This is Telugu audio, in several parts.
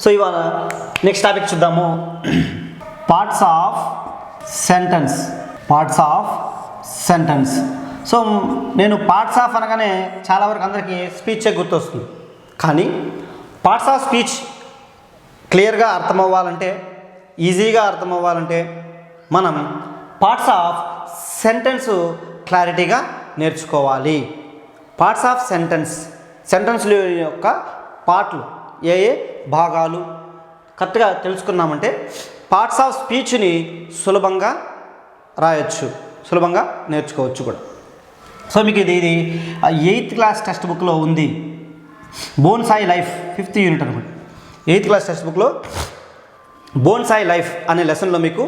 సో ఇవాళ నెక్స్ట్ టాపిక్ చూద్దాము. Parts of sentence. సో నేను పార్ట్స్ ఆఫ్ అనగానే చాలా వరకు అందరికీ స్పీచే గుర్తొస్తుంది. కానీ పార్ట్స్ ఆఫ్ స్పీచ్ క్లియర్గా అర్థమవ్వాలంటే, ఈజీగా అర్థమవ్వాలంటే మనం పార్ట్స్ ఆఫ్ సెంటెన్స్ క్లారిటీగా నేర్చుకోవాలి. పార్ట్స్ ఆఫ్ సెంటెన్స్ల యొక్క పార్ట్లు ఏ భాగాలు కరెక్ట్గా తెలుసుకున్నామంటే పార్ట్స్ ఆఫ్ స్పీచ్ని సులభంగా రాయొచ్చు, సులభంగా నేర్చుకోవచ్చు కూడా. సో మీకు ఇది 8th క్లాస్ టెక్స్ట్ బుక్లో ఉంది. బోన్సాయి లైఫ్ 5th యూనిట్ అనుకోండి. 8th క్లాస్ టెక్స్ట్ బుక్లో బోన్సాయి లైఫ్ అనే లెసన్లో మీకు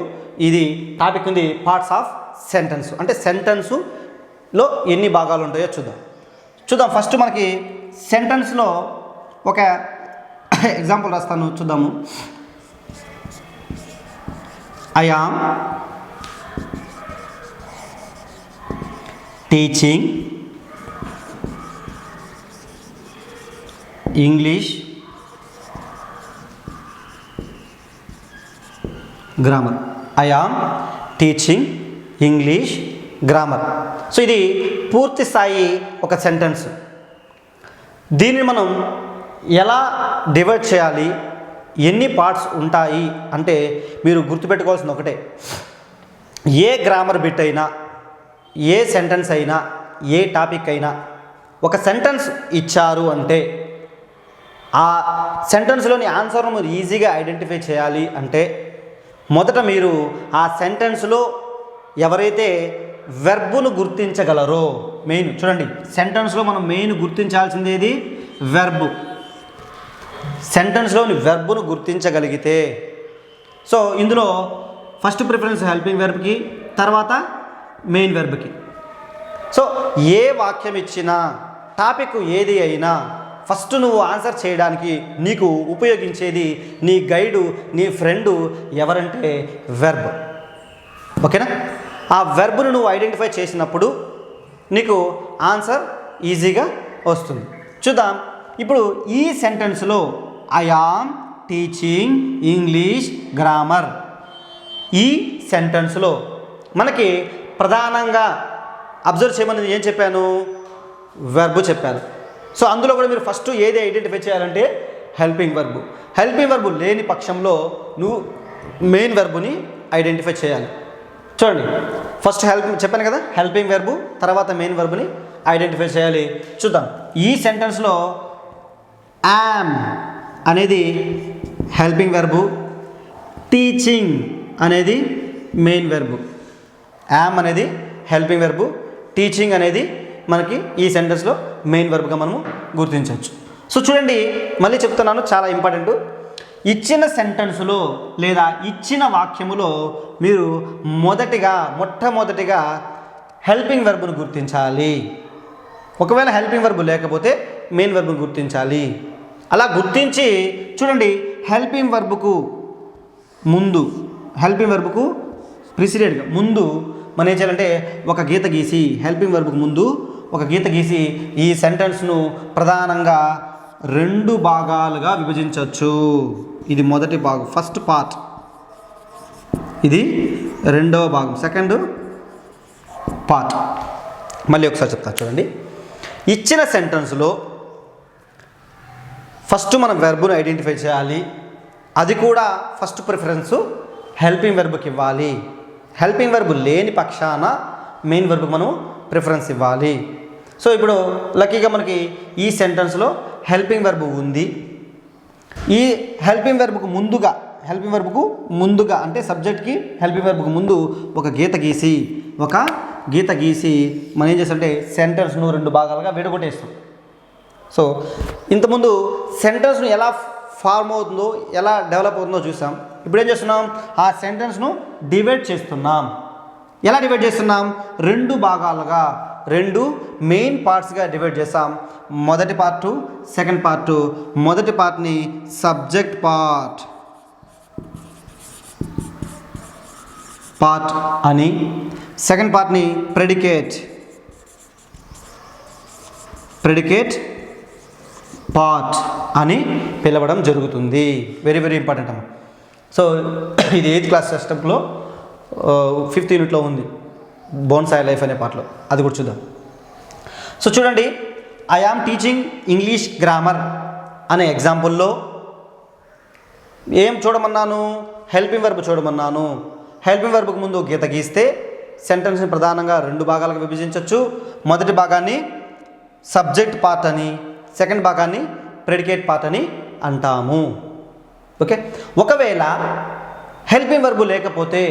ఇది టాపిక్ ఉంది. పార్ట్స్ ఆఫ్ సెంటెన్స్ అంటే సెంటెన్స్లో ఎన్ని భాగాలు ఉంటాయో చూద్దాం. ఫస్ట్ మనకి సెంటెన్స్లో ఒక ఎగ్జాంపుల్ రాస్తాను, చూద్దాము. I am teaching English grammar. I am teaching English grammar. So ఇది పూర్తి స్థాయి ఒక సెంటెన్స్. దీన్ని మనం ఎలా డివైడ్ చేయాలి, ఎన్ని పార్ట్స్ ఉంటాయి అంటే మీరు గుర్తుపెట్టుకోవాల్సింది ఒకటే. ఏ గ్రామర్ బిట్ అయినా, ఏ సెంటెన్స్ అయినా, ఏ టాపిక్ అయినా ఒక సెంటెన్స్ ఇచ్చారు అంటే ఆ సెంటెన్స్లోని ఆన్సర్ను మీరు ఈజీగా ఐడెంటిఫై చేయాలి అంటే మొదట మీరు ఆ సెంటెన్స్లో ఎవరైతే వెర్బును గుర్తించగలరో, మెయిన్ చూడండి, సెంటెన్స్లో మనం మెయిన్ గుర్తించాల్సిందేది వెర్బు. సెంటెన్స్లోని వెర్బును గుర్తించగలిగితే, సో ఇందులో ఫస్ట్ ప్రిఫరెన్స్ హెల్పింగ్ వెర్బ్కి, తర్వాత మెయిన్ వెర్బ్కి. సో ఏ వాక్యం ఇచ్చినా, టాపిక్ ఏది అయినా ఫస్ట్ నువ్వు ఆన్సర్ చేయడానికి నీకు ఉపయోగించేది నీ గైడు, నీ ఫ్రెండు ఎవరంటే వెర్బ్. ఓకేనా? ఆ వెర్బ్ను నువ్వు ఐడెంటిఫై చేసినప్పుడు నీకు ఆన్సర్ ఈజీగా వస్తుంది. చూద్దాం. ఇప్పుడు ఈ సెంటెన్స్లో I am teaching English grammar, ఈ సెంటెన్స్లో మనకి ప్రధానంగా అబ్జర్వ్ చేయమని ఏం చెప్పాను? వెర్బ్ చెప్పాను. సో అందులో కూడా మీరు ఫస్ట్ ఏది ఐడెంటిఫై చేయాలంటే హెల్పింగ్ వెర్బ్. హెల్పింగ్ వెర్బ్ లేని పక్షంలో నువ్వు మెయిన్ వెర్బ్ని ఐడెంటిఫై చేయాలి. చూడండి, ఫస్ట్ చెప్పాను కదా, హెల్పింగ్ వెర్బ్, తర్వాత మెయిన్ వెర్బ్ని ఐడెంటిఫై చేయాలి. చూద్దాం. ఈ సెంటెన్స్లో యామ్ అనేది హెల్పింగ్ వెర్బ్, టీచింగ్ అనేది మెయిన్ వెర్బ్. యామ్ అనేది హెల్పింగ్ వెర్బ్, టీచింగ్ అనేది మనకి ఈ సెంటెన్స్లో మెయిన్ వెర్బ్గా మనము గుర్తించవచ్చు. సో చూడండి, మళ్ళీ చెప్తున్నాను, చాలా ఇంపార్టెంట్. ఇచ్చిన సెంటెన్స్లో లేదా ఇచ్చిన వాక్యములో మీరు మొట్టమొదటిగా హెల్పింగ్ వెర్బ్ను గుర్తించాలి. ఒకవేళ హెల్పింగ్ వెర్బ్ లేకపోతే మెయిన్ వెర్బ్ను గుర్తించాలి. అలా గుర్తించి చూడండి, హెల్పింగ్ వెర్బ్కు ప్రిసిడెంట్గా ముందు మనం ఏం చేయాలంటే ఒక గీత గీసి, హెల్పింగ్ వెర్బ్కు ముందు ఒక గీత గీసి ఈ సెంటెన్స్ను ప్రధానంగా 2 భాగాలుగా విభజించవచ్చు. ఇది మొదటి భాగం, ఫస్ట్ పార్ట్. ఇది రెండవ భాగం, సెకండ్ పార్ట్. మళ్ళీ ఒకసారి చెప్తా చూడండి. ఇచ్చిన సెంటెన్స్లో ఫస్ట్ మనం వెర్బ్ను ఐడెంటిఫై చేయాలి. అది కూడా ఫస్ట్ ప్రిఫరెన్స్ హెల్పింగ్ వెర్బ్కి ఇవ్వాలి. హెల్పింగ్ వెర్బ్ లేని పక్షాన మెయిన్ వెర్బ్కి మనం ప్రిఫరెన్స్ ఇవ్వాలి. సో ఇప్పుడు లక్కీగా మనకి ఈ సెంటెన్స్లో హెల్పింగ్ వెర్బ్ ఉంది. ఈ హెల్పింగ్ వెర్బ్కు ముందుగా అంటే సబ్జెక్ట్కి హెల్పింగ్ వెర్బ్కు ముందు ఒక గీత గీసి మనం ఏం చేస్తామంటే సెంటెన్స్ను 2 భాగాలుగా విడగొట్టేస్తాం. సో ఇంతకుముందు సెంటెన్స్ను ఎలా ఫార్మ్ అవుతుందో, ఎలా డెవలప్ అవుతుందో చూసాం. ఇప్పుడు ఏం చేస్తున్నాం? ఆ సెంటెన్స్ను డివైడ్ చేస్తున్నాం. ఎలా డివైడ్ చేస్తున్నాం? 2 భాగాలుగా, 2 మెయిన్ పార్ట్స్గా డివైడ్ చేస్తాం. మొదటి పార్టు, సెకండ్ పార్టు. మొదటి పార్ట్ని సబ్జెక్ట్ పార్ట్ అని, సెకండ్ పార్ట్ని ప్రెడికేట్ పార్ట్ అని పిలవడం జరుగుతుంది. వెరీ వెరీ ఇంపార్టెంట్ అమ్మ. సో ఇది 8th క్లాస్ టెక్స్ట్లో 5th యూనిట్లో ఉంది, బోన్సాయ్ లైఫ్ అనే పార్ట్లో, అది కూడా చూద్దాం. సో చూడండి, I am teaching English grammar అనే ఎగ్జాంపుల్లో ఏం చూడమన్నాను? హెల్పింగ్ వర్బ్ చూడమన్నాను. హెల్పింగ్ వర్బ్కి ముందు గీత గీస్తే సెంటెన్స్ని ప్రధానంగా 2 భాగాలుగా విభజించవచ్చు. మొదటి భాగాన్ని సబ్జెక్ట్ పార్ట్ అని, సెకండ్ భాగాన్ని ప్రెడికేట్ పార్ట్ అని అంటాము. ఓకే, ఒకవేళ హెల్పింగ్ వర్బ్ లేకపోతే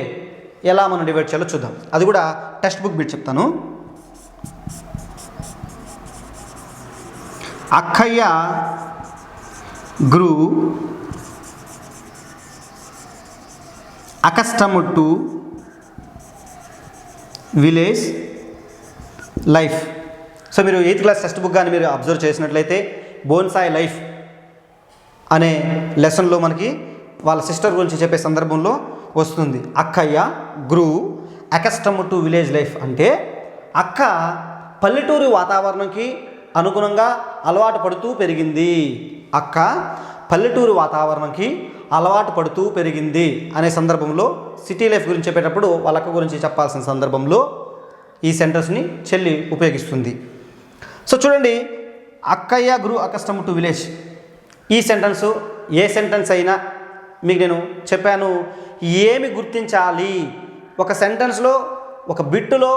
ఎలా మనం డివైడ్ చేయాలో చూద్దాం. అది కూడా టెక్స్ట్ బుక్ బిట్ చెప్తాను. అక్కయ్య గ్రూ accustomed to village life. So మీరు 8th క్లాస్ టెక్స్ట్ బుక్ కానీ మీరు అబ్జర్వ్ చేసినట్లయితే బోన్సాయ్ లైఫ్ అనే లెసన్లో మనకి వాళ్ళ సిస్టర్ గురించి చెప్పే సందర్భంలో వస్తుంది. అక్కయ్య గ్రూ accustomed to విలేజ్ లైఫ్ అంటే అక్క పల్లెటూరు వాతావరణంకి అనుగుణంగా అలవాటు పడుతూ పెరిగింది. అక్క పల్లెటూరు వాతావరణంకి అలవాటు పడుతూ పెరిగింది అనే సందర్భంలో సిటీ లైఫ్ గురించి చెప్పేటప్పుడు వాళ్ళ అక్క గురించి చెప్పాల్సిన సందర్భంలో ఈ సెంటెన్స్ని చెల్లి ఉపయోగిస్తుంది. సో చూడండి, అక్కయ్య గ్రూ accustomed to విలేజ్. ఈ సెంటెన్స్ ఏ సెంటెన్స్ అయినా మీకు నేను చెప్పాను ఏమి గుర్తించాలి. ఒక సెంటెన్స్లో ఒక బిట్టులో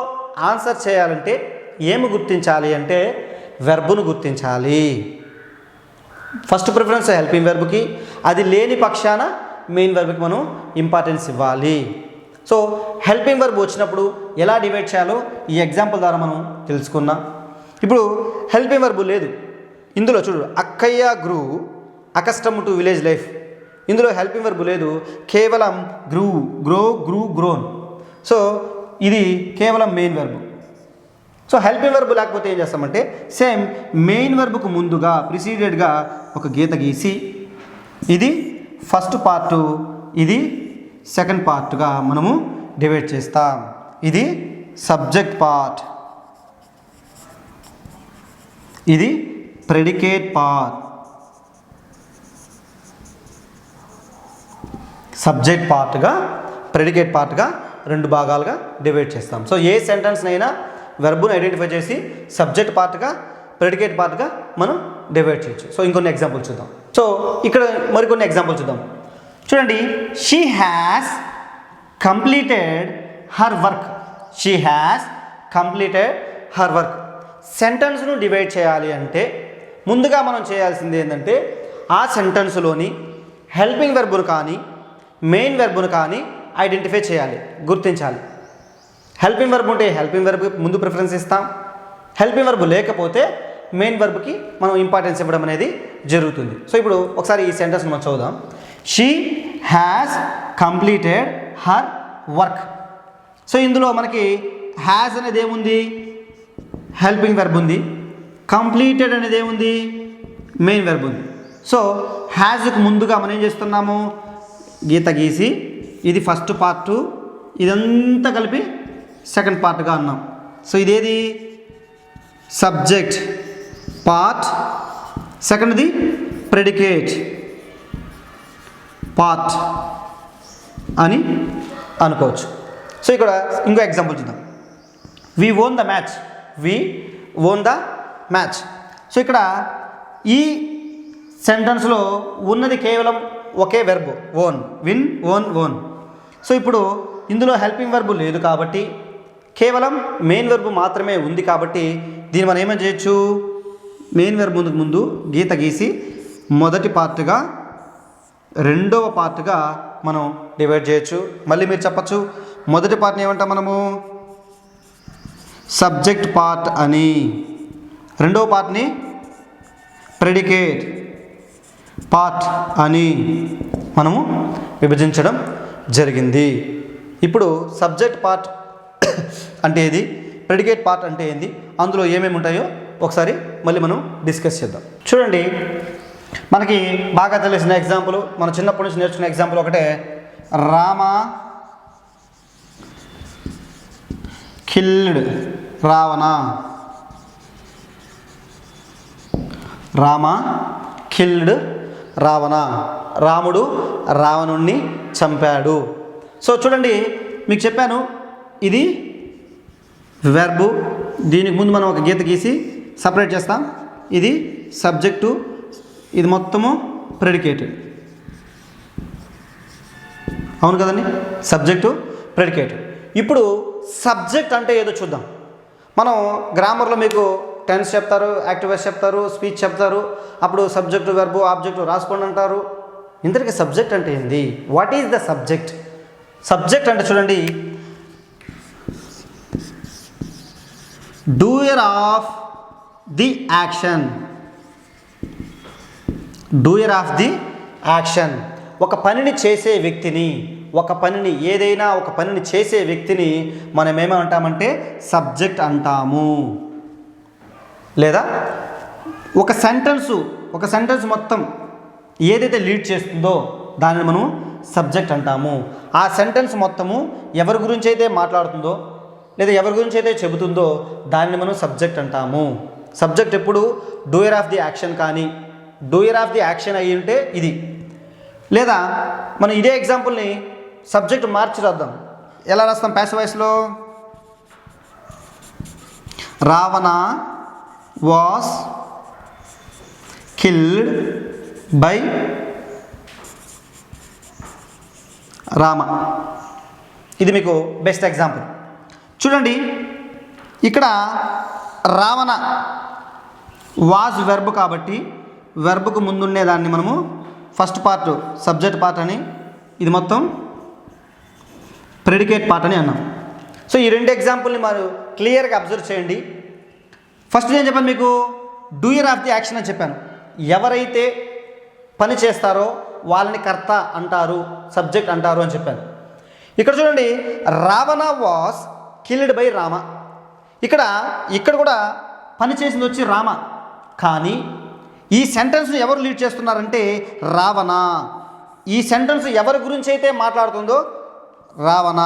ఆన్సర్ చేయాలంటే ఏమి గుర్తించాలి అంటే వెర్బును గుర్తించాలి. ఫస్ట్ ప్రిఫరెన్స్ హెల్పింగ్ వెర్బ్కి, అది లేని పక్షాన మెయిన్ వెర్బ్కి మనం ఇంపార్టెన్స్ ఇవ్వాలి. సో హెల్పింగ్ వెర్బ్ వచ్చినప్పుడు ఎలా డివైడ్ చేయాలో ఈ ఎగ్జాంపుల్ ద్వారా మనం తెలుసుకున్నాం. ఇప్పుడు హెల్పింగ్ వెర్బ్ లేదు ఇందులో. చూడు, అక్కయ్య గ్రూ accustomed to విలేజ్ లైఫ్, ఇందులో హెల్పింగ్ వెర్బ్ లేదు, కేవలం గ్రూ, గ్రో, గ్రూ, గ్రోన్. సో ఇది కేవలం main verb. So helping verb లేకపోతే ఏం చేస్తామంటే సేమ్ మెయిన్ వెర్బ్కు ముందుగా ప్రిసీడెడ్గా ఒక గీత గీసి ఇది ఫస్ట్ పార్టు, ఇది సెకండ్ పార్ట్గా మనము డివైడ్ చేస్తాం. ఇది సబ్జెక్ట్ పార్ట్, ఇది ప్రెడికేట్ పార్ట్. సబ్జెక్ట్ పార్ట్గా ప్రెడికేట్ పార్ట్గా 2 భాగాలుగా డివైడ్ చేస్తాం. సో ఏ సెంటెన్స్నైనా వెర్బును ఐడెంటిఫై చేసి సబ్జెక్ట్ పార్ట్గా ప్రెడికేట్ పార్ట్గా మనం డివైడ్ చేయొచ్చు. సో ఇంకొన్ని ఎగ్జాంపుల్ చూద్దాం. సో ఇక్కడ మరికొన్ని ఎగ్జాంపుల్ చూద్దాం. చూడండి, she has completed her work. She has completed her work. సెంటెన్స్ను డివైడ్ చేయాలి అంటే ముందుగా మనం చేయాల్సింది ఏంటంటే ఆ సెంటెన్స్లోని హెల్పింగ్ వెర్బును కానీ మెయిన్ వెర్బును కానీ ఐడెంటిఫై చేయాలి, గుర్తించాలి. హెల్పింగ్ వెర్బ్ ఉంటే హెల్పింగ్ వెర్బ్కి ముందు ప్రిఫరెన్స్ ఇస్తాం. హెల్పింగ్ వెర్బ్ లేకపోతే మెయిన్ వెర్బ్కి మనం ఇంపార్టెన్స్ ఇవ్వడం అనేది జరుగుతుంది. సో ఇప్పుడు ఒకసారి ఈ సెంటెన్స్ మనం చదువుదాం. She has completed her work. So ఇందులో మనకి హ్యాస్ అనేది ఏముంది? హెల్పింగ్ వెర్బ్ ఉంది. కంప్లీటెడ్ అనేది ఏముంది? మెయిన్ వెర్బ్ ఉంది. సో హ్యాజ్కి ముందుగా మనం ఏం చేస్తున్నాము? గీత గీసి ఇది ఫస్ట్ పార్టు, ఇదంతా కలిపి సెకండ్ పార్ట్గా అన్నాం. సో ఇదేది? సబ్జెక్ట్ పార్ట్, సెకండ్ది ప్రెడికేట్ పార్ట్ అని అనుకోవచ్చు. సో ఇక్కడ ఇంకో ఎగ్జాంపుల్ చూద్దాం. We own the match. We own the match. So ఇక్కడ ఈ సెంటెన్స్లో ఉన్నది కేవలం ఒకే verb, own. Win, own, own. So ఇప్పుడు ఇందులో హెల్పింగ్ వెర్బ్ లేదు కాబట్టి కేవలం మెయిన్ వెర్బ్ మాత్రమే ఉంది కాబట్టి దీన్ని మనం ఏమని చేయొచ్చు? మెయిన్ వెర్బ్ ముందు గీత గీసి మొదటి పార్ట్గా రెండవ పార్ట్గా మనం డివైడ్ చేయొచ్చు. మళ్ళీ మీరు చెప్పచ్చు, మొదటి పార్ట్ని ఏమంటాం మనము? సబ్జెక్ట్ పార్ట్ అని, రెండవ పార్ట్ని ప్రెడికేట్ పార్ట్ అని మనము విభజించడం జరిగింది. ఇప్పుడు సబ్జెక్ట్ పార్ట్ అంటే ఏది, ప్రెడికేట్ పార్ట్ అంటే ఏంది, అందులో ఏమేమి ఉంటాయో ఒకసారి మళ్ళీ మనం డిస్కస్ చేద్దాం. చూడండి, మనకి బాగా తెలిసిన ఎగ్జాంపుల్, మనం చిన్నప్పటి నుంచి నేర్చుకున్న ఎగ్జాంపుల్ ఒకటే. రామ కిల్డ్ రావణ. రామ కిల్డ్ రావణ, రాముడు రావణుణ్ణి చంపాడు. సో చూడండి, మీకు చెప్పాను ఇది వెర్బు. దీనికి ముందు మనం ఒక గీత గీసి సపరేట్ చేస్తాం. ఇది సబ్జెక్టు, ఇది మొత్తము ప్రెడికేటెడ్. అవును కదండి, సబ్జెక్టు ప్రెడికేటెడ్. ఇప్పుడు సబ్జెక్ట్ అంటే ఏదో చూద్దాం. మనం గ్రామర్లో మీకు టెన్స్ చెప్తారు, యాక్టివ్ వాయిస్ చెప్తారు, స్పీచ్ చెప్తారు, అప్పుడు సబ్జెక్టు వెర్బు ఆబ్జెక్టు రాసుకోండి అంటారు. ఇంతటికి సబ్జెక్ట్ అంటే ఏంది? What is the subject? Subject అంటే చూడండి, doer of the action. Doer of the action, ఒక పనిని చేసే వ్యక్తిని, ఒక పనిని ఏదైనా ఒక పనిని చేసే వ్యక్తిని మనం ఏమంటామంటే సబ్జెక్ట్ అంటాము. లేదా ఒక సెంటెన్స్ మొత్తం ఏదైతే లీడ్ చేస్తుందో దానిని మనం సబ్జెక్ట్ అంటాము. ఆ సెంటెన్స్ మొత్తము ఎవరి గురించి అయితే మాట్లాడుతుందో లేదా ఎవరి గురించి అయితే చెబుతుందో దానిని మనం సబ్జెక్ట్ అంటాము. సబ్జెక్ట్ ఎప్పుడు డూయర్ ఆఫ్ ది యాక్షన్, కానీ డూయర్ ఆఫ్ ది యాక్షన్ అయ్యి ఉంటే ఇది. లేదా మనం ఇదే ఎగ్జాంపుల్ని సబ్జెక్ట్ మార్చి రాద్దాం. ఎలా రాస్తాం? ప్యాసివ్ వాయిస్లో Ravana was killed by Rama. ఇది మీకు బెస్ట్ ఎగ్జాంపుల్. చూడండి, ఇక్కడ రావణ వాజ్ వెర్బ్ కాబట్టి వెర్బ్కు ముందుండే దాన్ని మనము ఫస్ట్ పార్ట్ సబ్జెక్ట్ పార్ట్ అని, ఇది మొత్తం ప్రెడికేట్ పార్ట్ అని అన్నాం. సో ఈ రెండు ఎగ్జాంపుల్ని మీరు క్లియర్గా అబ్జర్వ్ చేయండి. ఫస్ట్ నేను చెప్పాను మీకు డూయర్ ఆఫ్ ది యాక్షన్ అని చెప్పాను. ఎవరైతే పని చేస్తారో వాళ్ళని కర్త అంటారు, సబ్జెక్ట్ అంటారు అని చెప్పాను. ఇక్కడ చూడండి, Ravana was killed by Rama. ఇక్కడ కూడా పని చేసింది వచ్చి రామ, కానీ ఈ సెంటెన్స్ను ఎవరు లీడ్ చేస్తున్నారంటే రావణ. ఈ సెంటెన్స్ ఎవరి గురించి అయితే మాట్లాడుతుందో రావణ.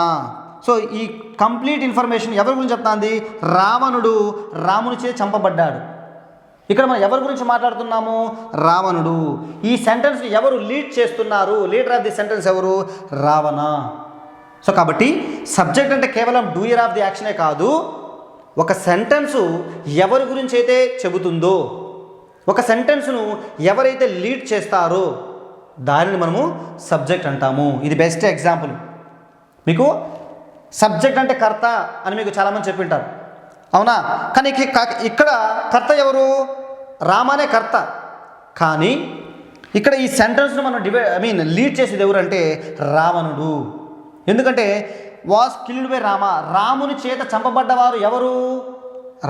సో ఈ కంప్లీట్ ఇన్ఫర్మేషన్ ఎవరి గురించి చెప్తుంది? రావణుడు రాముని చే చంపబడ్డాడు. ఇక్కడ మనం ఎవరి గురించి మాట్లాడుతున్నాము? రావణుడు. ఈ సెంటెన్స్ ఎవరు లీడ్ చేస్తున్నారు? లీడర్ ఆఫ్ ది సెంటెన్స్ ఎవరు? రావణ. సో కాబట్టి సబ్జెక్ట్ అంటే కేవలం డూయర్ ఆఫ్ ది యాక్షనే కాదు, ఒక సెంటెన్సు ఎవరి గురించి అయితే చెబుతుందో, ఒక సెంటెన్స్ను ఎవరైతే లీడ్ చేస్తారో దానిని మనము సబ్జెక్ట్ అంటాము. ఇది బెస్ట్ ఎగ్జాంపుల్. మీకు సబ్జెక్ట్ అంటే కర్త అని మీకు చాలామంది చెప్పింటారు, అవునా? కానీ ఇక్కడ కర్త ఎవరు? రామానే కర్త. కానీ ఇక్కడ ఈ సెంటెన్స్ను మనం లీడ్ చేసేది ఎవరు అంటే రావణుడు. ఎందుకంటే వాస్ కిల్డ్ బై రామ, రాముని చేత చంపబడ్డవారు ఎవరు?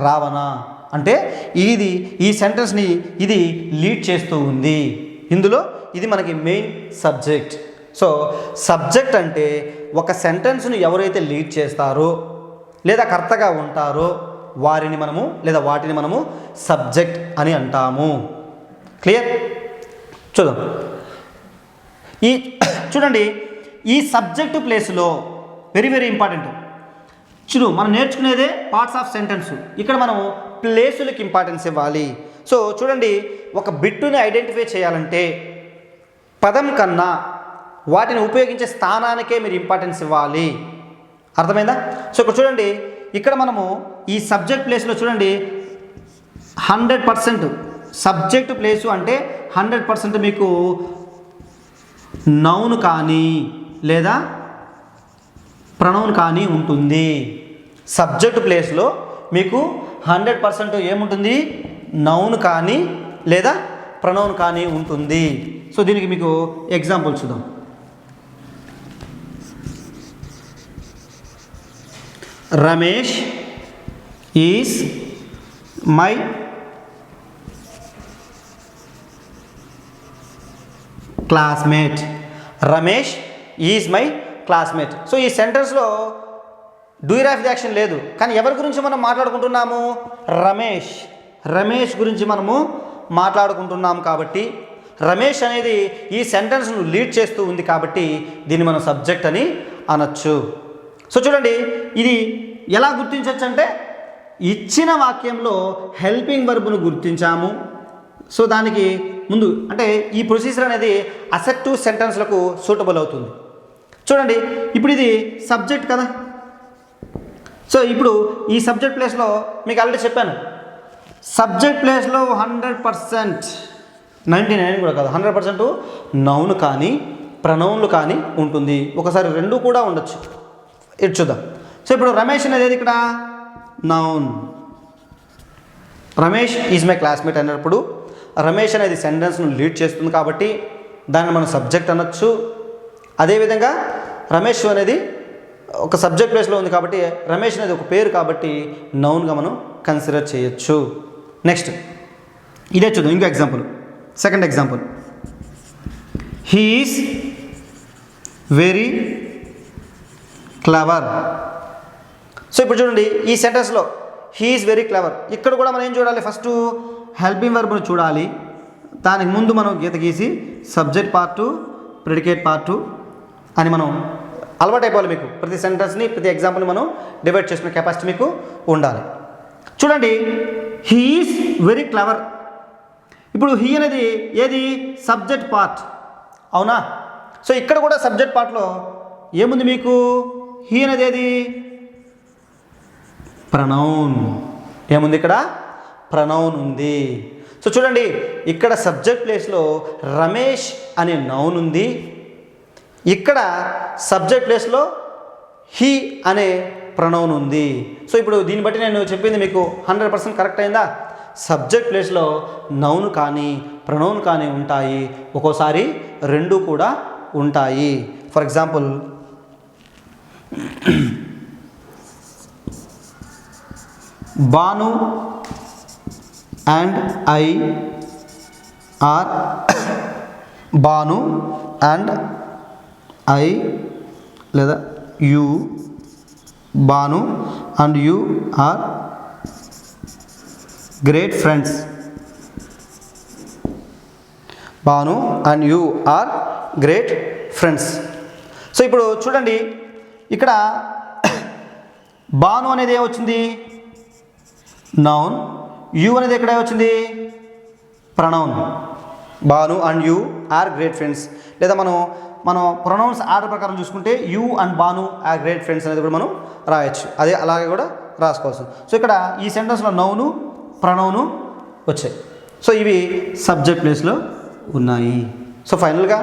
రావణ. అంటే ఈ సెంటెన్స్ని ఇది లీడ్ చేస్తూ ఉంది. ఇందులో ఇది మనకి మెయిన్ సబ్జెక్ట్. సో సబ్జెక్ట్ అంటే ఒక సెంటెన్స్ను ఎవరైతే లీడ్ చేస్తారో లేదా కర్తగా ఉంటారో వాటిని మనము సబ్జెక్ట్ అని అంటాము. క్లియర్? చూడండి, ఈ సబ్జెక్టు ప్లేస్లో వెరీ వెరీ ఇంపార్టెంట్. మనం నేర్చుకునేదే పార్ట్స్ ఆఫ్ సెంటెన్స్. ఇక్కడ మనం ప్లేసులకి ఇంపార్టెన్స్ ఇవ్వాలి. సో చూడండి, ఒక బిట్టుని ఐడెంటిఫై చేయాలంటే పదం కన్నా వాటిని ఉపయోగించే స్థానానికే మీరు ఇంపార్టెన్స్ ఇవ్వాలి. అర్థమైందా? సో ఇక్కడ చూడండి, ఇక్కడ మనము ఈ సబ్జెక్ట్ ప్లేస్లో చూడండి 100% సబ్జెక్ట్ ప్లేసు అంటే 100% మీకు నౌన్ కానీ లేదా ప్రొనౌన్ కానీ ఉంటుంది. సబ్జెక్ట్ ప్లేస్లో మీకు 100% ఏముంటుంది? నౌన్ కానీ లేదా ప్రొనౌన్ కానీ ఉంటుంది. సో దీనికి మీకు ఎగ్జాంపుల్ చూద్దాం. Ramesh is my classmate. Ramesh is my classmate. So ఈ సెంటెన్స్లో డూయర్ ఆఫ్ ది యాక్షన్ లేదు, కానీ ఎవరి గురించి మనం మాట్లాడుకుంటున్నాము? రమేష్ గురించి మనము మాట్లాడుకుంటున్నాము. కాబట్టి రమేష్ అనేది ఈ సెంటెన్స్ను లీడ్ చేస్తూ ఉంది కాబట్టి దీన్ని మనం సబ్జెక్ట్ అని అనొచ్చు. సో చూడండి, ఇది ఎలా గుర్తించవచ్చు అంటే ఇచ్చిన వాక్యంలో హెల్పింగ్ వర్బ్ను గుర్తించాము సో దానికి ముందు అంటే ఈ ప్రొసీజర్ అనేది అసెర్టివ్ సెంటెన్స్లకు సూటబుల్ అవుతుంది. చూడండి, ఇప్పుడు ఇది సబ్జెక్ట్ కదా. సో ఇప్పుడు ఈ సబ్జెక్ట్ ప్లేస్లో మీకు ఆల్రెడీ చెప్పాను, సబ్జెక్ట్ ప్లేస్లో 100%, 99 కూడా కాదు, 100% నౌన్ కానీ ప్రనౌన్లు కానీ ఉంటుంది. ఒకసారి రెండు కూడా ఉండొచ్చు. ఇటు చూద్దాం. సో ఇప్పుడు రమేష్ అనేది ఇక్కడ noun. Ramesh is my classmate అన్నప్పుడు రమేష్ అనేది సెంటెన్స్ను లీడ్ చేస్తుంది కాబట్టి దాన్ని మనం సబ్జెక్ట్ అనొచ్చు. అదేవిధంగా రమేష్ అనేది ఒక సబ్జెక్ట్ ప్లేస్లో ఉంది కాబట్టి రమేష్ అనేది ఒక పేరు కాబట్టి నౌన్గా మనం కన్సిడర్ చేయొచ్చు. నెక్స్ట్ ఇదే చూద్దాం, ఇంకో example. Second example, he is very clever. So ఇప్పుడు చూడండి, ఈ సెంటెన్స్లో హీ ఈజ్ వెరీ క్లవర్. ఇక్కడ కూడా మనం ఏం చూడాలి, ఫస్ట్ హెల్పింగ్ వర్బ్ను చూడాలి. దానికి ముందు మనం గీత గీసి సబ్జెక్ట్ పార్టు ప్రెడికేట్ పార్టు అని మనం అలవాటు అయిపోవాలి. మీకు ప్రతి సెంటెన్స్ని ప్రతి ఎగ్జాంపుల్ని మనం డివైడ్ చేసుకునే కెపాసిటీ మీకు ఉండాలి. చూడండి, హీ ఈజ్ వెరీ క్లవర్. ఇప్పుడు హీ అనేది ఏది, సబ్జెక్ట్ పార్ట్, అవునా? సో ఇక్కడ కూడా సబ్జెక్ట్ పార్ట్లో ఏముంది మీకు, హీ అనేది ఏది, ప్రనౌన్. ఏముంది ఇక్కడ, ప్రనౌన్ ఉంది. సో చూడండి, ఇక్కడ సబ్జెక్ట్ ప్లేస్లో రమేష్ అనే నౌన్ ఉంది, ఇక్కడ సబ్జెక్ట్ ప్లేస్లో హీ అనే ప్రనౌన్ ఉంది. సో ఇప్పుడు దీన్ని బట్టి నేను చెప్పింది మీకు 100% కరెక్ట్ అయిందా? సబ్జెక్ట్ ప్లేస్లో నౌన్ కానీ ప్రనౌన్ కానీ ఉంటాయి, ఒక్కోసారి రెండు కూడా ఉంటాయి. For example, Banu and I are, Banu and I లేదా you, Banu and you are great friends. Banu and you are great friends. So ఇప్పుడు చూడండి, ఇక్కడ బాను అనేది ఏమొచ్చింది, నౌన్. యు అనేది ఎక్కడ వచ్చింది, pronoun. Banu and you are great friends. లేదా మనం ప్రొనౌన్స్ ఆర్డర్ ప్రకారం చూసుకుంటే you and Banu are great friends అనేది కూడా మనం రాయొచ్చు. అదే అలాగే కూడా రాసుకోవచ్చు. సో ఇక్కడ ఈ సెంటెన్స్లో నౌను ప్రనౌను వచ్చాయి. సో ఇవి సబ్జెక్ట్ ప్లేస్లో ఉన్నాయి. సో ఫైనల్గా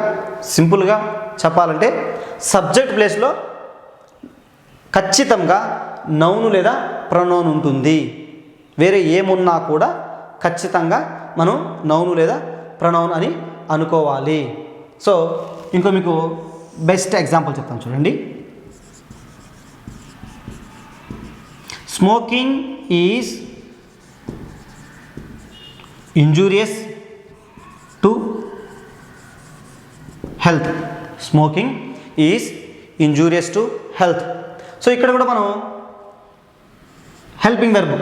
సింపుల్గా చెప్పాలంటే సబ్జెక్ట్ ప్లేస్లో ఖచ్చితంగా నౌను లేదా ప్రనౌన్ ఉంటుంది. వేరే ఏమున్నా కూడా ఖచ్చితంగా మనం నౌను లేదా ప్రనౌన్ అని అనుకోవాలి. సో ఇంకో మీకు బెస్ట్ ఎగ్జాంపుల్ చెప్తాను చూడండి. Smoking is injurious to health. Smoking is injurious to health. So ఇక్కడ కూడా మనం హెల్పింగ్ వెర్బ్,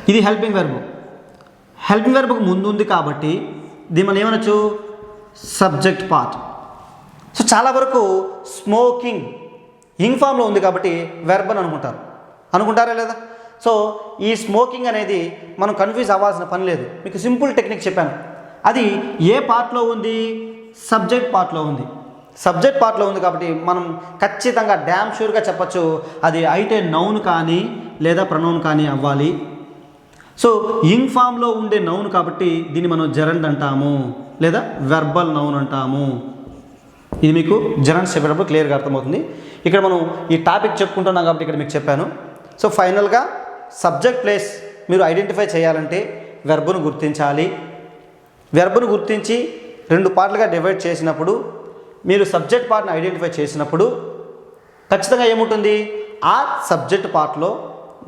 ఇది హెల్పింగ్ వెర్బ్. హెల్పింగ్ వెర్బ్కు ముందు ఉంది కాబట్టి దీన్ని మనం ఏమనొచ్చు, సబ్జెక్ట్ పార్ట్. సో చాలా వరకు స్మోకింగ్ ఇంగ్ ఫామ్లో ఉంది కాబట్టి వెర్బ్ అని అనుకుంటారా లేదా? సో ఈ స్మోకింగ్ అనేది మనం కన్ఫ్యూజ్ అవ్వాల్సిన పని లేదు. మీకు సింపుల్ టెక్నిక్ చెప్పాను. అది ఏ పార్ట్లో ఉంది, సబ్జెక్ట్ పార్ట్లో ఉంది. సబ్జెక్ట్ పార్ట్లో ఉంది కాబట్టి మనం ఖచ్చితంగా డ్యామ్ షూర్గా చెప్పచ్చు అది అయితే నౌన్ కానీ లేదా ప్రనౌన్ కానీ అవ్వాలి. సో ఇంగ్ ఫామ్లో ఉండే నౌన్ కాబట్టి దీన్ని మనం జెరండ్ అంటాము లేదా వెర్బల్ నౌన్ అంటాము. ఇది మీకు జెరండ్స్ చెప్పేటప్పుడు క్లియర్గా అర్థమవుతుంది. ఇక్కడ మనం ఈ టాపిక్ చెప్పుకుంటున్నాం కాబట్టి ఇక్కడ మీకు చెప్పాను. సో ఫైనల్గా సబ్జెక్ట్ ప్లేస్ మీరు ఐడెంటిఫై చేయాలంటే వెర్బ్ను గుర్తించాలి. వెర్బ్ను గుర్తించి రెండు పార్ట్లుగా డివైడ్ చేసినప్పుడు మీరు సబ్జెక్ట్ పార్ట్ని ఐడెంటిఫై చేసినప్పుడు ఖచ్చితంగా ఏముంటుంది, ఆ సబ్జెక్ట్ పార్ట్లో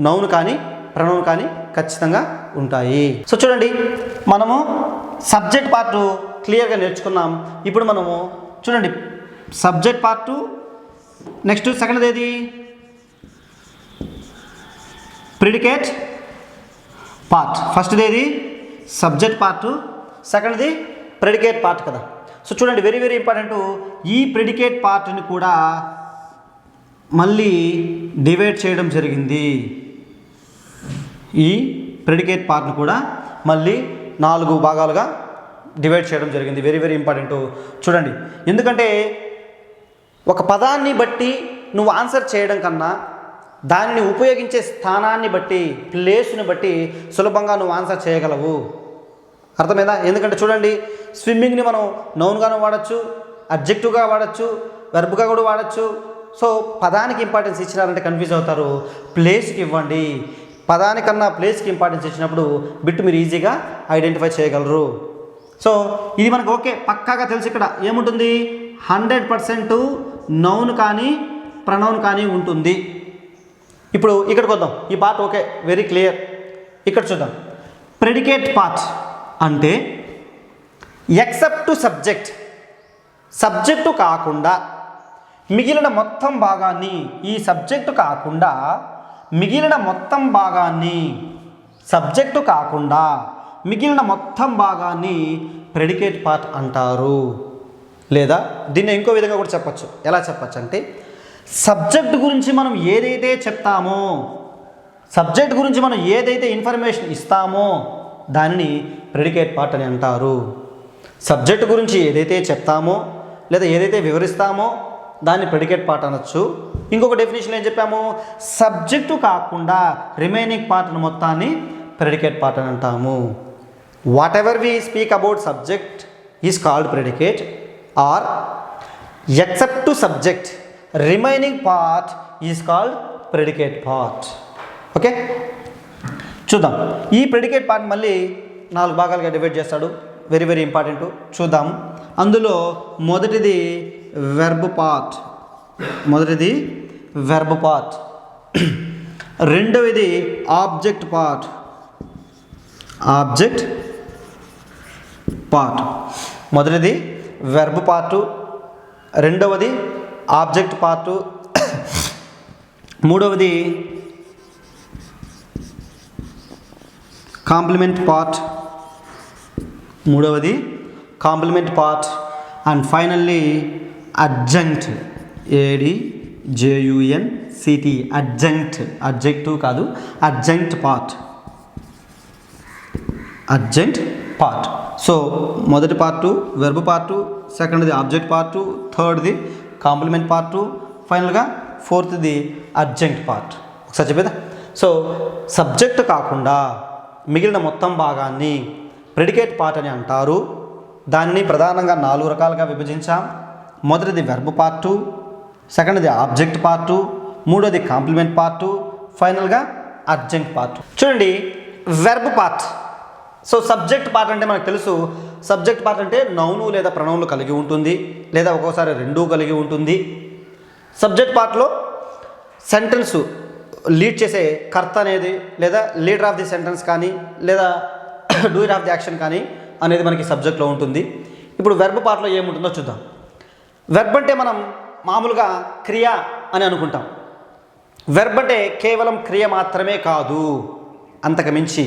నౌన్ కానీ ప్రనౌన్ కానీ ఖచ్చితంగా ఉంటాయి. సో చూడండి, మనము సబ్జెక్ట్ పార్ట్ క్లియర్గా నేర్చుకున్నాం. ఇప్పుడు మనము చూడండి సబ్జెక్ట్ పార్ట్, నెక్స్ట్ సెకండ్ ఏది, ప్రిడికేట్ పార్ట్. ఫస్ట్ది ఏది, సబ్జెక్ట్ పార్ట్, సెకండ్ది ప్రెడికేట్ పార్ట్ కదా. సో చూడండి, వెరీ వెరీ ఇంపార్టెంట్. ఈ ప్రెడికేట్ పార్ట్ని కూడా మళ్ళీ డివైడ్ చేయడం జరిగింది. ఈ ప్రెడికేట్ పార్ట్ని కూడా మళ్ళీ 4 భాగాలుగా డివైడ్ చేయడం జరిగింది. వెరీ వెరీ ఇంపార్టెంట్ చూడండి. ఎందుకంటే ఒక పదాన్ని బట్టి నువ్వు ఆన్సర్ చేయడం కన్నా దానిని ఉపయోగించే స్థానాన్ని బట్టి, ప్లేస్ని బట్టి సులభంగా నువ్వు ఆన్సర్ చేయగలవు. అర్థమైందా? ఎందుకంటే చూడండి, స్విమ్మింగ్ని మనం నౌన్గాను వాడచ్చు, అడ్జెక్టివ్గా వాడచ్చు, వెర్బ్గా కూడా వాడచ్చు. సో పదానికి ఇంపార్టెన్స్ ఇచ్చినారంటే కన్ఫ్యూజ్ అవుతారు. ప్లేస్కి ఇవ్వండి. పదానికన్నా ప్లేస్కి ఇంపార్టెన్స్ ఇచ్చినప్పుడు బిట్ మీరు ఈజీగా ఐడెంటిఫై చేయగలరు. సో ఇది మనకు ఓకే, పక్కాగా తెలుసు. ఇక్కడ ఏముంటుంది? 100% నౌన్ కానీ ప్రనౌన్ కానీ ఉంటుంది. ఇప్పుడు ఇక్కడికి వద్దాం. ఈ పార్ట్ ఓకే, వెరీ క్లియర్. ఇక్కడ చూద్దాం. ప్రెడికేట్ పార్ట్ అంటే ఎక్సెప్ట్ సబ్జెక్ట్, సబ్జెక్టు కాకుండా మిగిలిన మొత్తం భాగాన్ని, ఈ సబ్జెక్టు కాకుండా మిగిలిన మొత్తం భాగాన్ని, సబ్జెక్టు కాకుండా మిగిలిన మొత్తం భాగాన్ని ప్రెడికేట్ పార్ట్ అంటారు. లేదా దీన్ని ఇంకో విధంగా కూడా చెప్పచ్చు. ఎలా చెప్పచ్చు అంటే, సబ్జెక్ట్ గురించి మనం ఏదైతే చెప్తామో, సబ్జెక్ట్ గురించి మనం ఏదైతే ఇన్ఫర్మేషన్ ఇస్తామో దానిని ప్రెడికేట్ పార్ట్ అని అంటారు. సబ్జెక్ట్ గురించి ఏదైతే చెప్తామో లేదా ఏదైతే వివరిస్తామో దాన్ని ప్రెడికేట్ పార్ట్ అనొచ్చు. ఇంకొక డెఫినేషన్ ఏం చెప్పాము? సబ్జెక్టు కాకుండా రిమైనింగ్ పార్ట్ మొత్తాన్ని ప్రెడికేట్ పార్ట్ అని అంటాము. Whatever we speak about subject is called predicate, or except to subject remaining part is called predicate part. Okay, చూద్దాం. ఈ ప్రెడికేట్ పార్ట్ మళ్ళీ 4 భాగాలుగా డివైడ్ చేస్తాడు. Very very important. చూద్దాం. అందులో మొదటిది వెర్బ్ పార్ట్, మొదటిది వెర్బ్ పార్ట్. రెండవది ఆబ్జెక్ట్ పార్ట్, ఆబ్జెక్ట్ పార్ట్. మొదటిది వెర్బ్ పార్టు, రెండవది ఆబ్జెక్ట్ పార్టు, మూడవది కాంప్లిమెంట్ పార్ట్, మూడవది complement part, and finally adjunct, ADJUNCT, adjunct, adjective కాదు, adjunct part, adjunct part. So మొదటి పార్టు వెర్బ్ పార్టు, సెకండ్ది ఆబ్జెక్ట్ పార్టు, థర్డ్ది కాంప్లిమెంట్ పార్టు, ఫైనల్గా ఫోర్త్ది అడ్జంక్ట్ పార్ట్. ఒకసారి చెప్పేదా? సో సబ్జెక్ట్ కాకుండా మిగిలిన మొత్తం భాగాన్ని ప్రెడికేట్ పార్ట్ అని అంటారు. దానిని ప్రధానంగా 4 రకాలుగా విభజించాం. మొదటిది వెర్బ్ పార్టు, సెకండ్ది ఆబ్జెక్ట్ పార్టు, మూడోది కాంప్లిమెంట్ పార్టు, ఫైనల్గా అడ్జంక్ట్ పార్ట్. చూడండి, verb part. So subject part అంటే మనకు తెలుసు. సబ్జెక్ట్ పార్ట్ అంటే నౌను లేదా ప్రనౌన్లు కలిగి ఉంటుంది, లేదా ఒక్కోసారి రెండూ కలిగి ఉంటుంది. సబ్జెక్ట్ పార్ట్లో సెంటెన్స్ లీడ్ చేసే కర్త అనేది, లేదా లీడర్ ఆఫ్ ది సెంటెన్స్ కానీ, లేదా డూయర్ ఆఫ్ ది యాక్షన్ కానీ అనేది మనకి సబ్జెక్ట్లో ఉంటుంది. ఇప్పుడు వెర్బ్ పార్ట్లో ఏముంటుందో చూద్దాం. వెర్బ్ అంటే మనం మామూలుగా క్రియ అని అనుకుంటాం. వెర్బ్ అంటే కేవలం క్రియ మాత్రమే కాదు, అంతకు మించి.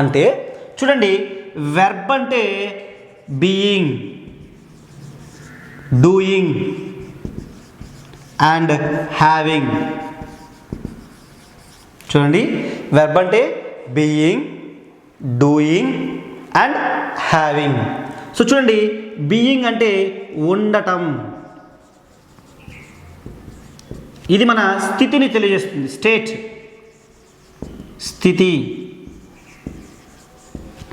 అంటే చూడండి, వెర్బ్ అంటే బీయింగ్, డూయింగ్ అండ్ హ్యావింగ్. చూడండి, వెర్బ్ అంటే being, doing and having. So చూడండి, బీయింగ్ అంటే ఉండటం, ఇది మన స్థితిని తెలియజేస్తుంది. స్టేట్,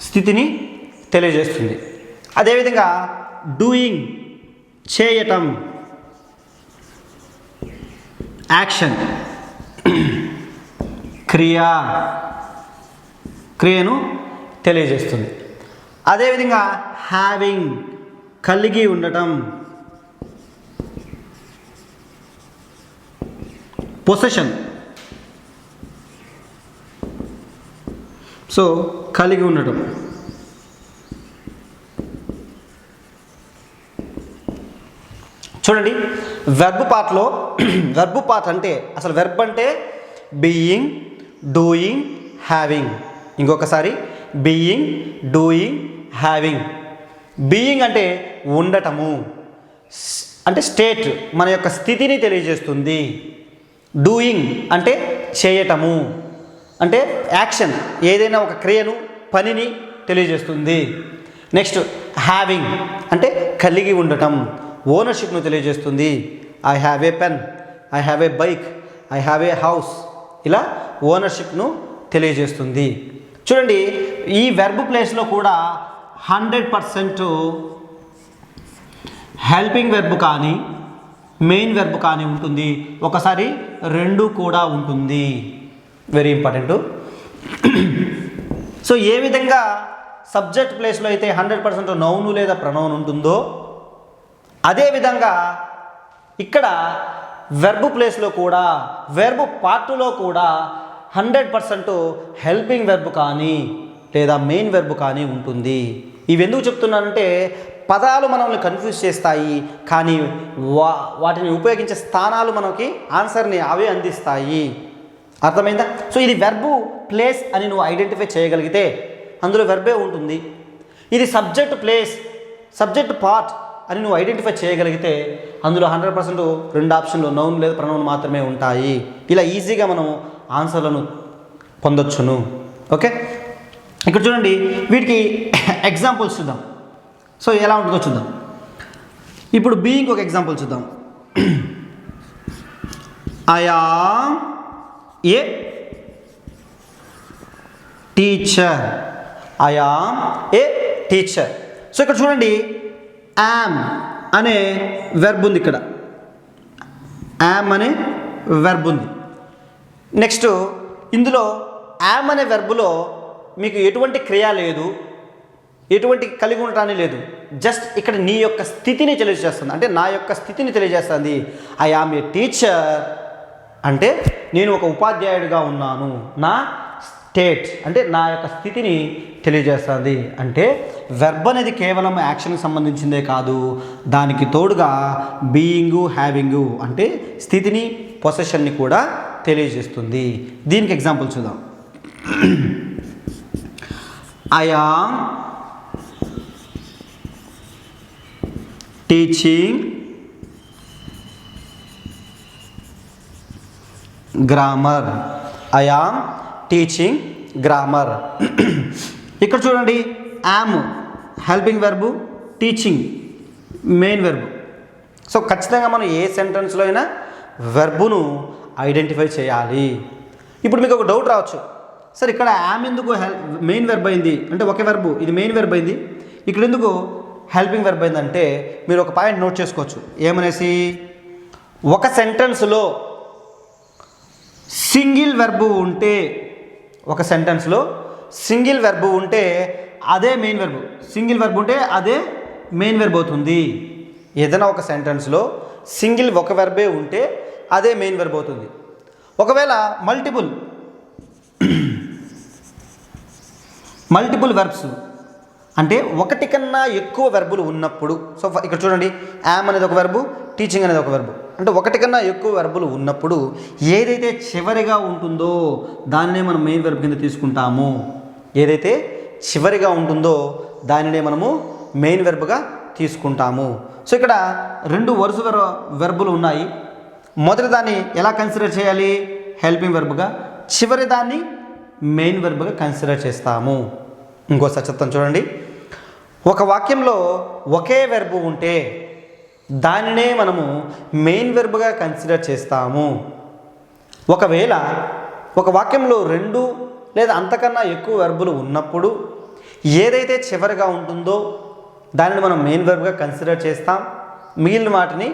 స్థితిని తెలియజేస్తుంది. అదేవిధంగా డూయింగ్ చేయటం, యాక్షన్, క్రియను తెలియజేస్తుంది. అదేవిధంగా హ్యావింగ్ కలిగి ఉండటం, పొసెషన్. సో కలిగి ఉండటం. చూడండి, వెర్బ్ పార్ట్లో వెర్బ్ పార్ట్ అంటే అసలు వెర్బ్ అంటే బీయింగ్, డూయింగ్, హ్యావింగ్. ఇంకొకసారి బీయింగ్, డూయింగ్, హ్యావింగ్. బీయింగ్ అంటే ఉండటము, అంటే స్టేట్, మన యొక్క స్థితిని తెలియజేస్తుంది. డూయింగ్ అంటే చేయటము, అంటే యాక్షన్, ఏదైనా ఒక క్రియను, పనిని తెలియజేస్తుంది. నెక్స్ట్ హ్యావింగ్ అంటే కలిగి ఉండటం, ఓనర్షిప్ను తెలియజేస్తుంది. I have a pen, I have a bike, I have a house, ఇలా ఓనర్షిప్ను తెలియజేస్తుంది. చూడండి, ఈ వెర్బ్ ప్లేస్లో కూడా 100% హెల్పింగ్ వెర్బ్ కానీ మెయిన్ వెర్బ్ కానీ ఉంటుంది. ఒకసారి రెండు కూడా ఉంటుంది. Very important. సో ఏ విధంగా సబ్జెక్ట్ ప్లేస్లో అయితే 100% నౌను లేదా ప్రొనౌన్ ఉంటుందో, అదేవిధంగా ఇక్కడ వెర్బ్ ప్లేస్లో కూడా వెర్బ్ పార్ట్లో కూడా 100% హెల్పింగ్ వెర్బ్ కానీ లేదా మెయిన్ వెర్బ్ కానీ ఉంటుంది. ఇవి ఎందుకు చెప్తున్నానంటే పదాలు మనల్ని కన్ఫ్యూజ్ చేస్తాయి, కానీ వాటిని ఉపయోగించే స్థానాలు మనకి ఆన్సర్ని అవే అందిస్తాయి. అర్థమైందా? సో ఇది వెర్బు ప్లేస్ అని నువ్వు ఐడెంటిఫై చేయగలిగితే అందులో వెర్బే ఉంటుంది. ఇది సబ్జెక్ట్ ప్లేస్, సబ్జెక్ట్ పార్ట్ అని నువ్వు ఐడెంటిఫై చేయగలిగితే అందులో 100% రెండు ఆప్షన్లు నౌన్ లేదా ప్రొనౌన్ మాత్రమే ఉంటాయి. ఇలా ఈజీగా మనం ఆన్సర్లను పొందొచ్చును. ఓకే, ఇక్కడ చూడండి, వీటికి ఎగ్జాంపుల్స్ చూద్దాం. సో ఎలా ఉంటుందో చూద్దాం. ఇప్పుడు బీయింగ్ ఒక ఎగ్జాంపుల్ చూద్దాం. I am a teacher, I am a teacher. So ఇక్కడ చూడండి, యామ్ అనే వెర్బ్ ఉంది. ఇక్కడ యామ్ అనే వెర్బ్ ఉంది. నెక్స్ట్ ఇందులో యామ్ అనే వెర్బులో మీకు ఎటువంటి క్రియ లేదు, ఎటువంటి కలిగి ఉండటానికి లేదు. జస్ట్ ఇక్కడ నీ యొక్క స్థితిని తెలియజేస్తుంది, అంటే నా యొక్క స్థితిని తెలియజేస్తుంది. ఐ యామ్ ఏ టీచర్ అంటే నేను ఒక ఉపాధ్యాయుడిగా ఉన్నాను. నా స్టేట్ అంటే నా యొక్క స్థితిని తెలియజేస్తుంది. అంటే వెర్బ్ అనేది కేవలం యాక్షన్కి సంబంధించిందే కాదు, దానికి తోడుగా బీయింగు హ్యావింగు అంటే స్థితిని పొసెషన్ని కూడా తెలియజేస్తుంది. దీనికి ఎగ్జాంపుల్ చూద్దాం. I am teaching grammar, I am teaching grammar. ఇక్కడ చూడండి, yam helping verb, teaching main verb. So ఖచ్చితంగా మనం ఏ సెంటెన్స్లో అయినా వెర్బును ఐడెంటిఫై చేయాలి. ఇప్పుడు మీకు ఒక డౌట్ రావచ్చు, సార్ ఇక్కడ యామ్ ఎందుకు మెయిన్ వెర్బ్ అయింది అంటే ఒకే వెర్బు ఇది మెయిన్ వెర్బ్ అయింది, ఇక్కడ ఎందుకు హెల్పింగ్ వెర్బ్ అయిందంటే మీరు ఒక పాయింట్ నోట్ చేసుకోవచ్చు. ఏమనేసి, ఒక సెంటెన్స్లో సింగిల్ వెర్బు ఉంటే, ఒక సెంటెన్స్లో సింగిల్ వెర్బు ఉంటే అదే మెయిన్ వెర్బు, సింగిల్ వెర్బు ఉంటే అదే మెయిన్ వెర్బ్ అవుతుంది. ఏదైనా ఒక సెంటెన్స్లో సింగిల్ ఒక వెర్బే ఉంటే అదే మెయిన్ వెర్బ్ అవుతుంది. ఒకవేళ మల్టిపుల్ వెర్బ్స్ అంటే ఒకటి కన్నా ఎక్కువ వెర్బులు ఉన్నప్పుడు, సో ఇక్కడ చూడండి, యామ్ అనేది ఒక వెర్బు, టీచింగ్ అనేది ఒక వెర్బు, అంటే ఒకటి కన్నా ఎక్కువ వెర్బులు ఉన్నప్పుడు ఏదైతే చివరిగా ఉంటుందో దానినే మనం మెయిన్ వెర్బ్ కింద తీసుకుంటాము. ఏదైతే చివరిగా ఉంటుందో దానినే మనము మెయిన్ వెర్బ్గా తీసుకుంటాము. సో ఇక్కడ రెండు వరుస వెర్బులు ఉన్నాయి. మొదటి దాన్ని ఎలా కన్సిడర్ చేయాలి? హెల్పింగ్ వెర్బ్గా, చివరి దాన్ని మెయిన్ వెర్బ్గా కన్సిడర్ చేస్తాము. ఇంకోసారి చెప్తాను చూడండి, ఒక వాక్యంలో ఒకే వెర్బు ఉంటే దానినే మనము మెయిన్ వెర్బ్గా కన్సిడర్ చేస్తాము. ఒకవేళ ఒక వాక్యంలో రెండు లేదా అంతకన్నా ఎక్కువ వెర్బులు ఉన్నప్పుడు ఏదైతే చివరిగా ఉంటుందో దానిని మనం మెయిన్ వెర్బ్గా కన్సిడర్ చేస్తాం, మిగిలిన వాటిని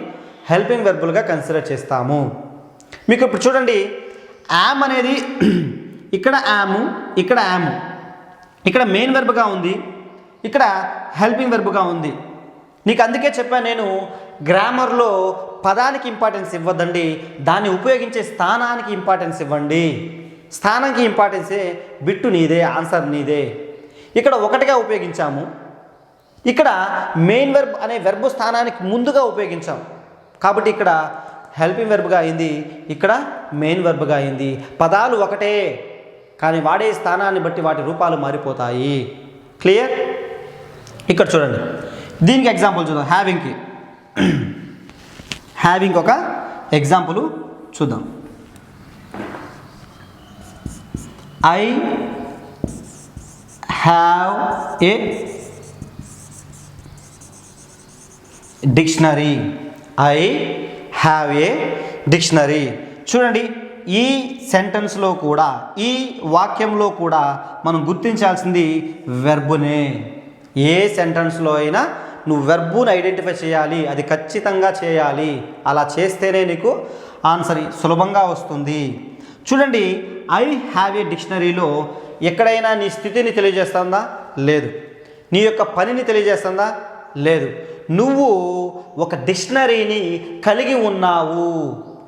హెల్పింగ్ వెర్బులుగా కన్సిడర్ చేస్తాము. మీకు ఇప్పుడు చూడండి, యామ్ అనేది ఇక్కడ యాము, ఇక్కడ యాము, ఇక్కడ మెయిన్ వెర్బ్గా ఉంది, ఇక్కడ హెల్పింగ్ వెర్బ్గా ఉంది. నీకు అందుకే చెప్పాను నేను, గ్రామర్లో పదానికి ఇంపార్టెన్స్ ఇవ్వద్దండి, దాన్ని ఉపయోగించే స్థానానికి ఇంపార్టెన్స్ ఇవ్వండి. స్థానానికి ఇంపార్టెన్సే, బిట్టు నీదే, ఆన్సర్ నీదే. ఇక్కడ ఒకటిగా ఉపయోగించాము, ఇక్కడ మెయిన్ వెర్బ్ అనే వెర్బ్ స్థానానికి ముందుగా ఉపయోగించాం కాబట్టి ఇక్కడ హెల్పింగ్ వెర్బ్గా అయింది, ఇక్కడ మెయిన్ వెర్బ్గా అయింది. పదాలు ఒకటే కానీ వాడే స్థానాన్ని బట్టి వాటి రూపాలు మారిపోతాయి. క్లియర్? ఇక్కడ చూడండి, దీనికి ఎగ్జాంపుల్ చూద్దాం. హ్యావింగ్ ఒక ఎగ్జాంపుల్ చూద్దాం. I have a dictionary. I have a dictionary. చూడండి, ఈ సెంటెన్స్లో కూడా, ఈ వాక్యంలో కూడా మనం గుర్తించాల్సింది వెర్బునే. ఏ సెంటెన్స్లో అయినా నువ్వు వెర్బుని ఐడెంటిఫై చేయాలి, అది ఖచ్చితంగా చేయాలి. అలా చేస్తేనే నీకు ఆన్సర్ సులభంగా వస్తుంది. చూడండి, ఐ హ్యావ్ ఏ డిక్షనరీలో ఎక్కడైనా నీ స్థితిని తెలియజేస్తుందా? లేదు. నీ యొక్క పనిని తెలియజేస్తుందా? లేదు. నువ్వు ఒక డిక్షనరీని కలిగి ఉన్నావు.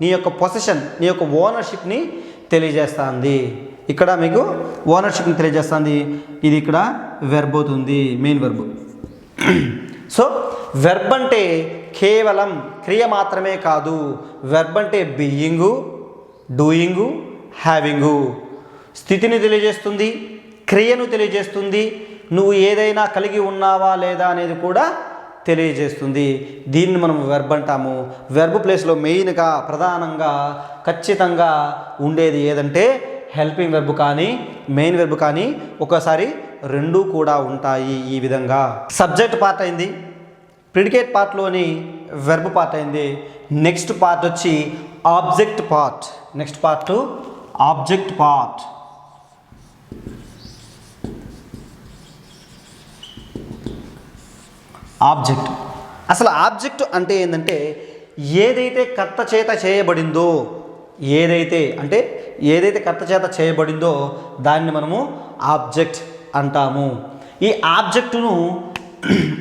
నీ యొక్క పొజిషన్, నీ యొక్క ఓనర్షిప్ని తెలియజేస్తుంది. ఇక్కడ మీకు ఓనర్షిప్ని తెలియజేస్తుంది. ఇది ఇక్కడ వెర్బ్ అవుతుంది, మెయిన్ వెర్బ్. సో వెర్బ్ అంటే కేవలం క్రియ మాత్రమే కాదు. వెర్బ్ అంటే బీయింగు, డూయింగు, హ్యావింగు. స్థితిని తెలియజేస్తుంది, క్రియను తెలియజేస్తుంది, నువ్వు ఏదైనా కలిగి ఉన్నావా లేదా అనేది కూడా తెలియజేస్తుంది. దీన్ని మనం వెర్బ్ అంటాము. వెర్బ్ ప్లేస్లో మెయిన్గా, ప్రధానంగా, ఖచ్చితంగా ఉండేది ఏదంటే హెల్పింగ్ వెర్బ్ కానీ మెయిన్ వెర్బ్ కానీ, ఒకసారి రెండూ కూడా ఉంటాయి. ఈ విధంగా సబ్జెక్ట్ పార్ట్ అయింది, ప్రిడికేట్ పార్ట్లోని వెర్బ్ పార్ట్ అయింది. నెక్స్ట్ పార్ట్ వచ్చి object part. Next part object part. Object, అసలు ఆబ్జెక్ట్ అంటే ఏంటంటే ఏదైతే కర్త చేత చేయబడిందో, ఏదైతే కర్త చేత చేయబడిందో దాన్ని మనము ఆబ్జెక్ట్ అంటాము. ఈ ఆబ్జెక్టును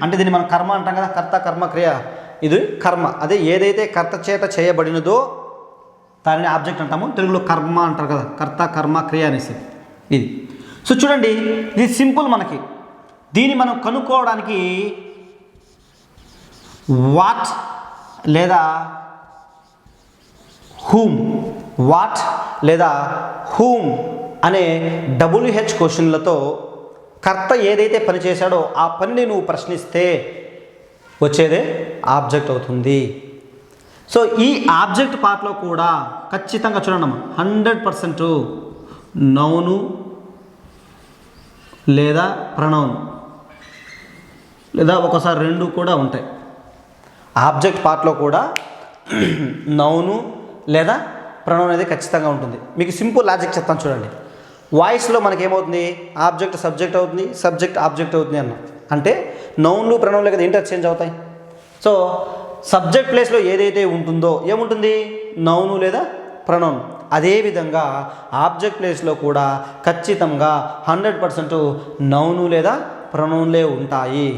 అంటే దీన్ని మనం కర్మ అంటాం కదా, కర్త కర్మ క్రియ, ఇది కర్మ. అదే ఏదైతే కర్త చేత చేయబడినదో దానిని ఆబ్జెక్ట్ అంటాము. తెలుగులో కర్మ అంటారు కదా, కర్త కర్మ క్రియ అనేసి ఇది. సో చూడండి, ఇది సింపుల్. మనకి దీన్ని మనం కనుక్కోవడానికి వాట్ లేదా హూమ్, వాట్ లేదా హూమ్ అనే WH క్వశ్చన్లతో కర్త ఏదైతే పని చేశాడో ఆ పనిని నువ్వు ప్రశ్నిస్తే వచ్చేదే ఆబ్జెక్ట్ అవుతుంది. సో ఈ ఆబ్జెక్ట్ పార్ట్లో కూడా ఖచ్చితంగా చూడండి, 100% నౌను లేదా ప్రొనౌన్ లేదా ఒకసారి రెండు కూడా ఉంటాయి. ఆబ్జెక్ట్ పార్ట్లో కూడా నౌను లేదా ప్రొనౌన్ అనేది ఖచ్చితంగా ఉంటుంది. మీకు సింపుల్ లాజిక్ చెప్తాను చూడండి. వాయిస్లో మనకేమవుతుంది, ఆబ్జెక్ట్ సబ్జెక్ట్ అవుతుంది, సబ్జెక్ట్ ఆబ్జెక్ట్ అవుతుంది అంటే నౌన్లు ప్రొనౌన్లు కదా ఇంటర్చేంజ్ అవుతాయి. సో సబ్జెక్ట్ ప్లేస్లో ఏదైతే ఉంటుందో ఏముంటుంది, నౌను లేదా ప్రొనౌన్. అదేవిధంగా ఆబ్జెక్ట్ ప్లేస్లో కూడా ఖచ్చితంగా 100% నౌను లేదా ప్రొనౌన్లే ఉంటాయి.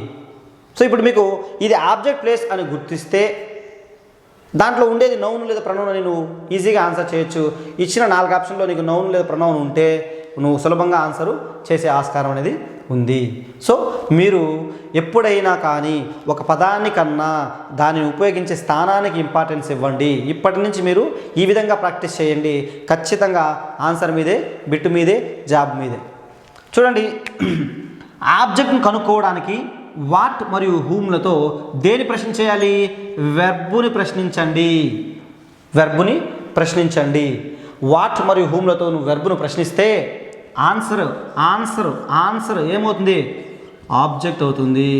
సో ఇప్పుడు మీకు ఇది ఆబ్జెక్ట్ ప్లేస్ అని గుర్తిస్తే దాంట్లో ఉండేది నౌన్ లేదా ప్రొనౌన్ అని నువ్వు ఈజీగా ఆన్సర్ చేయొచ్చు. ఇచ్చిన 4 ఆప్షన్లో నీకు నౌన్ లేదా ప్రొనౌన్ ఉంటే నువ్వు సులభంగా ఆన్సరు చేసే ఆస్కారం అనేది ఉంది. సో మీరు ఎప్పుడైనా కానీ ఒక పదాన్ని కన్నా దానిని ఉపయోగించే స్థానానికి ఇంపార్టెన్స్ ఇవ్వండి. ఇప్పటి నుంచి మీరు ఈ విధంగా ప్రాక్టీస్ చేయండి. ఖచ్చితంగా ఆన్సర్ మీదే, బిట్ మీదే, జాబ్ మీదే. చూడండి, ఆబ్జెక్ట్ను కనుక్కోవడానికి వాట్ మరియు హూమ్లతో దేని ప్రశ్న చేయాలి, వెర్బుని ప్రశ్నించండి. వెర్బుని ప్రశ్నించండి. వాట్ మరియు హూమ్లతో నువ్వు వెర్బును ప్రశ్నిస్తే ఆన్సర్ ఆన్సర్ ఆన్సర్ ఏమవుతుంది, ఆబ్జెక్ట్ అవుతుంది.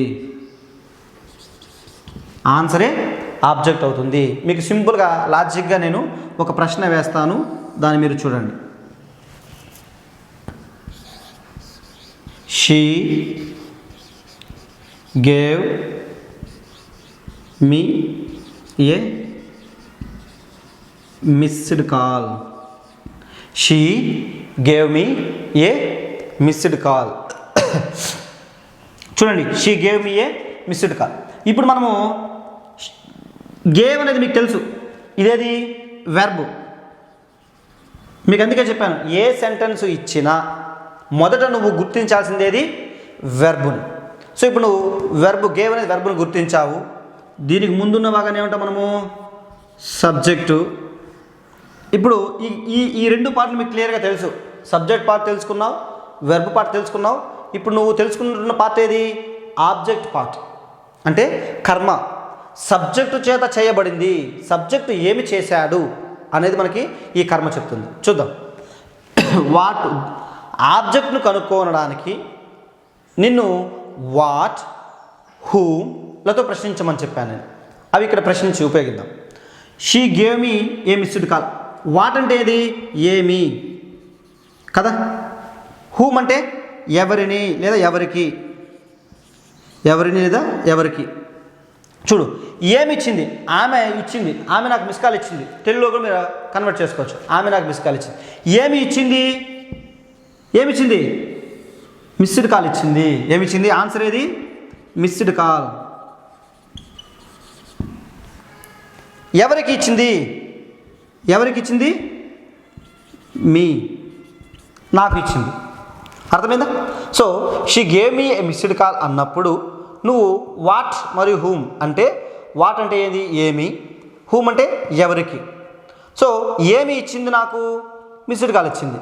ఆన్సరే ఆబ్జెక్ట్ అవుతుంది. మీకు సింపుల్గా లాజిక్గా నేను ఒక ప్రశ్న వేస్తాను, దాన్ని మీరు చూడండి. She gave me a missed call. She gave me a missed call. చూడండి, she gave me a missed call. ఇప్పుడు మనము గేవ్ అనేది మీకు తెలుసు, ఇదేది వెర్బ్. మీకు అందుకే చెప్పాను, ఏ సెంటెన్స్ ఇచ్చినా మొదట నువ్వు గుర్తించాల్సిందేది వెర్బుని. సో ఇప్పుడు నువ్వు వెర్బ్ గేవ్ అనేది వెర్బ్ను గుర్తించావు. దీనికి ముందున్న భాగాన్ని ఏమంటాం మనము, సబ్జెక్టు. ఇప్పుడు ఈ రెండు పార్ట్లు మీకు క్లియర్గా తెలుసు. సబ్జెక్ట్ పార్ట్ తెలుసుకున్నావు, వెర్బ్ పార్ట్ తెలుసుకున్నావు. ఇప్పుడు నువ్వు తెలుసుకున్న పార్ట్ ఏది, ఆబ్జెక్ట్ పార్ట్. అంటే కర్మ సబ్జెక్టు చేత చేయబడింది. సబ్జెక్టు ఏమి చేశాడు అనేది మనకి ఈ కర్మ చెప్తుంది. చూద్దాం. వాట్ ఆబ్జెక్ట్ను కనుక్కోనడానికి నిన్ను వాట్, హూలతో ప్రశ్నించమని చెప్పాను నేను. అవి ఇక్కడ ప్రశ్నించి ఉపయోగిద్దాం. She gave me A missed call. What అంటే ఏది? ఏమి కదా. హూమ్ అంటే ఎవరిని లేదా ఎవరికి, ఎవరిని లేదా ఎవరికి. చూడు, ఏమి ఇచ్చింది? ఆమె ఇచ్చింది. ఆమె నాకు మిస్ కాల్ ఇచ్చింది. తెలుగులో కూడా మీరు కన్వర్ట్ చేసుకోవచ్చు. ఆమె నాకు మిస్ కాల్ ఇచ్చింది. ఏమి ఇచ్చింది? ఏమిచ్చింది? మిస్డ్ కాల్ ఇచ్చింది. ఏమిచ్చింది? ఆన్సర్ ఏది? Missed call. ఎవరికి ఇచ్చింది? ఎవరికి ఇచ్చింది? మీ, నాకు ఇచ్చింది. అర్థమైందా? So she gave me A missed call అన్నప్పుడు నువ్వు వాట్ మరియు హూమ్ అంటే, వాట్ అంటే ఏది? ఏమి. హూమ్ అంటే ఎవరికి. సో ఏమి ఇచ్చింది? నాకు మిస్డ్ కాల్ ఇచ్చింది.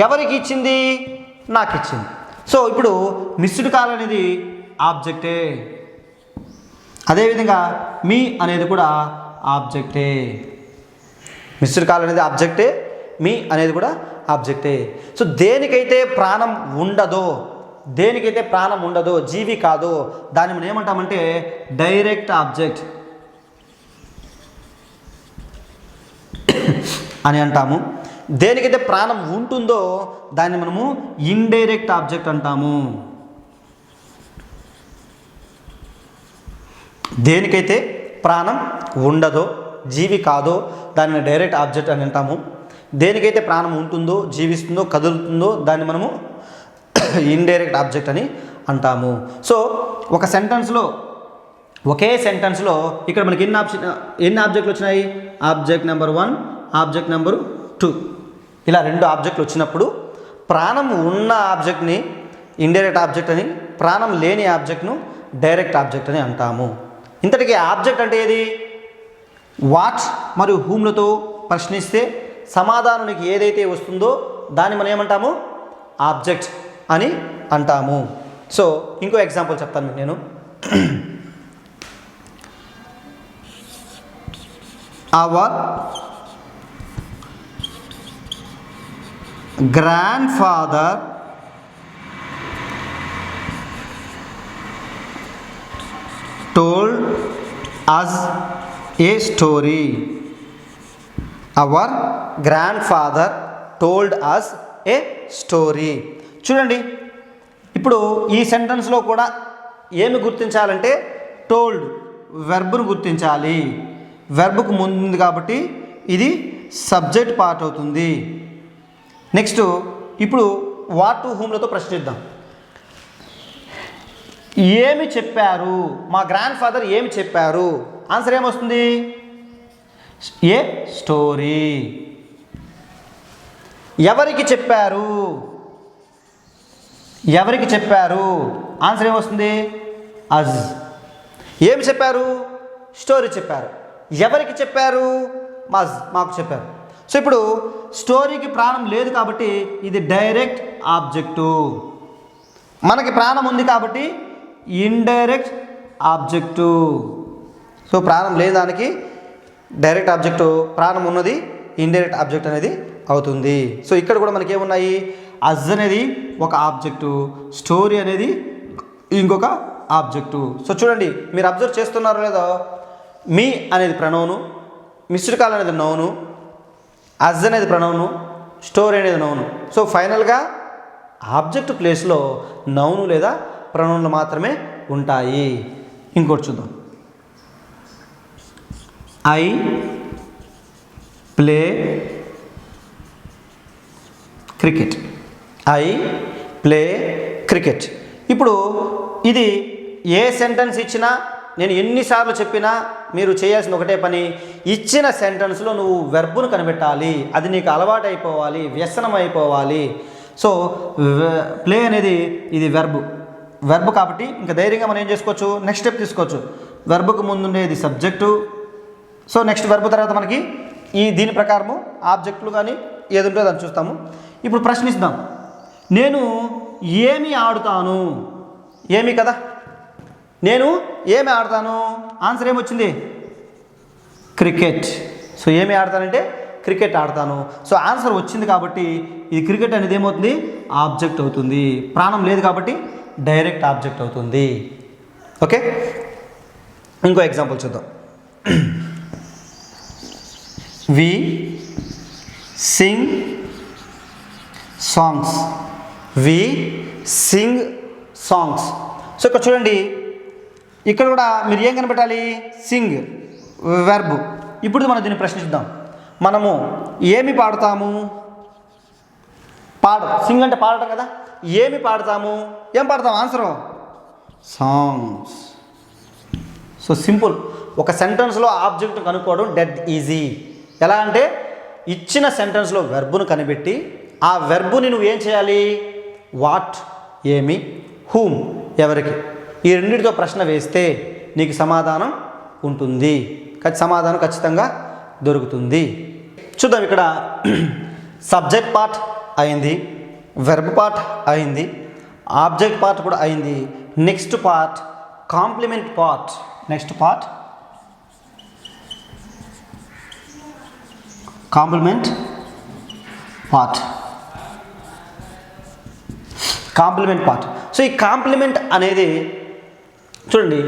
ఎవరికి ఇచ్చింది? నాకు ఇచ్చింది. సో ఇప్పుడు మిస్డ్ కాల్ అనేది ఆబ్జెక్టే, అదేవిధంగా మీ అనేది కూడా ఆబ్జెక్టే. మిస్డ్ కాల్ అనేది ఆబ్జెక్టే, మీ అనేది కూడా ఆబ్జెక్టే. సో దేనికైతే ప్రాణం ఉండదో, దేనికైతే ప్రాణం ఉండదో, జీవి కాదో, దాన్ని మనం ఏమంటామంటే డైరెక్ట్ ఆబ్జెక్ట్ అని అంటాము. దేనికైతే ప్రాణం ఉంటుందో దాన్ని మనము ఇండైరెక్ట్ ఆబ్జెక్ట్ అంటాము. దేనికైతే ప్రాణం ఉండదో, జీవి కాదో దాన్ని డైరెక్ట్ ఆబ్జెక్ట్ అని అంటాము. దేనికైతే ప్రాణం ఉంటుందో, జీవిస్తుందో, కదులుతుందో దాన్ని మనము ఇండైరెక్ట్ ఆబ్జెక్ట్ అని అంటాము. సో ఒక సెంటెన్స్లో, ఒకే సెంటెన్స్లో ఇక్కడ మనకి ఎన్ని ఆబ్జెక్టులు వచ్చినాయి? ఆబ్జెక్ట్ నెంబర్ 1, ఆబ్జెక్ట్ నెంబర్ 2, ఇలా 2 ఆబ్జెక్టులు వచ్చినప్పుడు ప్రాణం ఉన్న ఆబ్జెక్ట్ని ఇండైరెక్ట్ ఆబ్జెక్ట్ అని, ప్రాణం లేని ఆబ్జెక్ట్ను డైరెక్ట్ ఆబ్జెక్ట్ అని అంటాము. ఇంతటికీ ఆబ్జెక్ట్ అంటే ఏది? వాట్ మరియు హూమ్లతో ప్రశ్నిస్తే సమాధానానికి ఏదైతే వస్తుందో దాన్ని మనం ఏమంటాము? ఆబ్జెక్ట్ అని అంటాము. సో ఇంకో ఎగ్జాంపుల్ చెప్తాను మీకు నేను. Hour grand father told us a story. Our grandfather told us a story. చూడండి, ఇప్పుడు ఈ సెంటెన్స్లో కూడా ఏమి గుర్తించాలంటే టోల్డ్, వెర్బ్ను గుర్తించాలి. వెర్బ్కు ముందు ఉంది కాబట్టి ఇది సబ్జెక్ట్ పార్ట్ అవుతుంది. నెక్స్ట్ ఇప్పుడు వాట్ టు హూమ్లతో ప్రశ్నిద్దాం. ఏమి చెప్పారు? మా గ్రాండ్ ఫాదర్ ఏమి చెప్పారు? ఆన్సర్ ఏమొస్తుంది? ఏ స్టోరీ. ఎవరికి చెప్పారు? ఎవరికి చెప్పారు? ఆన్సర్ ఏమొస్తుంది? అజ్. ఏమి చెప్పారు? స్టోరీ చెప్పారు. ఎవరికి చెప్పారు? మజ్, మాకు చెప్పారు. సో ఇప్పుడు స్టోరీకి ప్రాణం లేదు కాబట్టి ఇది డైరెక్ట్ ఆబ్జెక్టు. మనకి ప్రాణం ఉంది కాబట్టి ఇండైరెక్ట్ ఆబ్జెక్టు. సో ప్రాణం లేని దానికి డైరెక్ట్ ఆబ్జెక్టు, ప్రాణం ఉన్నది ఇండైరెక్ట్ ఆబ్జెక్ట్ అనేది అవుతుంది. సో ఇక్కడ కూడా మనకి ఏమున్నాయి? అజ్ అనేది ఒక ఆబ్జెక్టు, స్టోరీ అనేది ఇంకొక ఆబ్జెక్టు. సో చూడండి, మీరు అబ్జర్వ్ చేస్తున్నారో లేదో, మీ అనేది ప్రణౌను, మిస్డ్ కాల్ అనేది నౌను, అజ్ అనేది ప్రణౌను, స్టోరీ అనేది నౌను. సో ఫైనల్గా ఆబ్జెక్ట్ ప్లేస్లో నౌను లేదా ప్రణౌన్లు మాత్రమే ఉంటాయి. ఇంకోటి చూద్దాం. I play cricket. I play cricket. ఇప్పుడు ఇది ఏ సెంటెన్స్ ఇచ్చినా, నేను ఎన్నిసార్లు చెప్పినా మీరు చేయాల్సిన ఒకటే పని, ఇచ్చిన సెంటెన్స్లో నువ్వు వెర్బును కనిపెట్టాలి. అది నీకు అలవాటు అయిపోవాలి, వ్యసనం అయిపోవాలి. సో ప్లే అనేది ఇది వెర్బ్ కాబట్టి ఇంకా ధైర్యంగా మనం ఏం చేసుకోవచ్చు? నెక్స్ట్ స్టెప్ తీసుకోవచ్చు. వెర్బ్కు ముందుండేది సబ్జెక్టు. సో నెక్స్ట్ వెర్బ్ తర్వాత మనకి దీని ప్రకారము ఆబ్జెక్టులు కానీ ఏది ఉంటుందో దాన్ని చూస్తాము. ఇప్పుడు ప్రశ్నిస్తాం. నేను ఏమి ఆడుతాను? ఏమి కదా, నేను ఏమి ఆడతాను? ఆన్సర్ ఏమొచ్చింది? క్రికెట్. సో ఏమి ఆడతానంటే క్రికెట్ ఆడతాను. సో ఆన్సర్ వచ్చింది కాబట్టి ఈ క్రికెట్ అనేది ఏమవుతుంది? ఆబ్జెక్ట్ అవుతుంది. ప్రాణం లేదు కాబట్టి డైరెక్ట్ ఆబ్జెక్ట్ అవుతుంది. ఓకే, ఇంకో ఎగ్జాంపుల్ చూద్దాం. వి సింగ్ సాంగ్స్. వి సింగ్ సాంగ్స్. సో ఇక్కడ చూడండి, ఇక్కడ కూడా మీరు ఏం కనిపెట్టాలి? సింగ్ వెర్బ్. ఇప్పుడు మనం దీన్ని ప్రశ్నిద్దాం. మనము ఏమి పాడతాము? సింగ్ అంటే పాడటం కదా. ఏమి పాడతాము? ఏం పాడతాము? Answer songs. So simple. ఒక సెంటెన్స్లో ఆబ్జెక్ట్ కనుక్కోవడం డెడ్ ఈజీ. ఎలా అంటే ఇచ్చిన సెంటెన్స్లో వెర్బును కనిపెట్టి ఆ వెర్బుని నువ్వు ఏం చేయాలి? వాట్ ఏమి, హూమ్ ఎవరికి, ఈ రెండింటితో ప్రశ్న వేస్తే నీకు సమాధానం ఉంటుంది. సమాధానం ఖచ్చితంగా దొరుకుతుంది. చూద్దాం. ఇక్కడ సబ్జెక్ట్ పార్ట్ అయింది, వెర్బ్ పార్ట్ అయింది, ఆబ్జెక్ట్ పార్ట్ కూడా అయింది. Next part complement part. Next part complement part. Complement part. So ఈ కాంప్లిమెంట్ అనేది చూడండి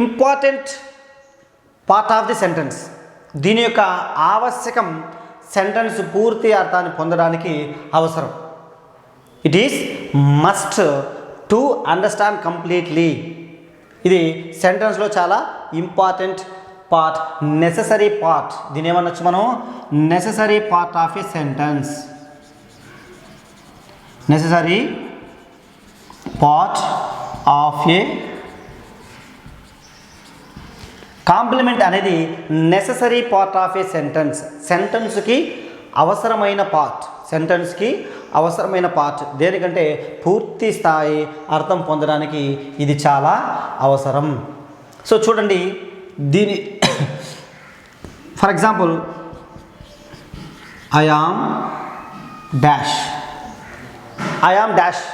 important part of the sentence. దీని యొక్క ఆవశ్యకం సెంటెన్స్ పూర్తి అర్థాన్ని పొందడానికి అవసరం. It is must to understand completely. ఇది సెంటెన్స్లో చాలా ఇంపార్టెంట్ పార్ట్, నెససరీ పార్ట్. దీని ఏమనొచ్చు మనం? Necessary part of a sentence. Necessary part of a complement అనేది necessary part of a sentence. సెంటెన్స్కి అవసరమైన పార్ట్. సెంటెన్స్కి అవసరమైన పార్ట్. దేనికంటే పూర్తి స్థాయి అర్థం పొందడానికి ఇది చాలా అవసరం. సో చూడండి, దీని for example I am dash. I am dash.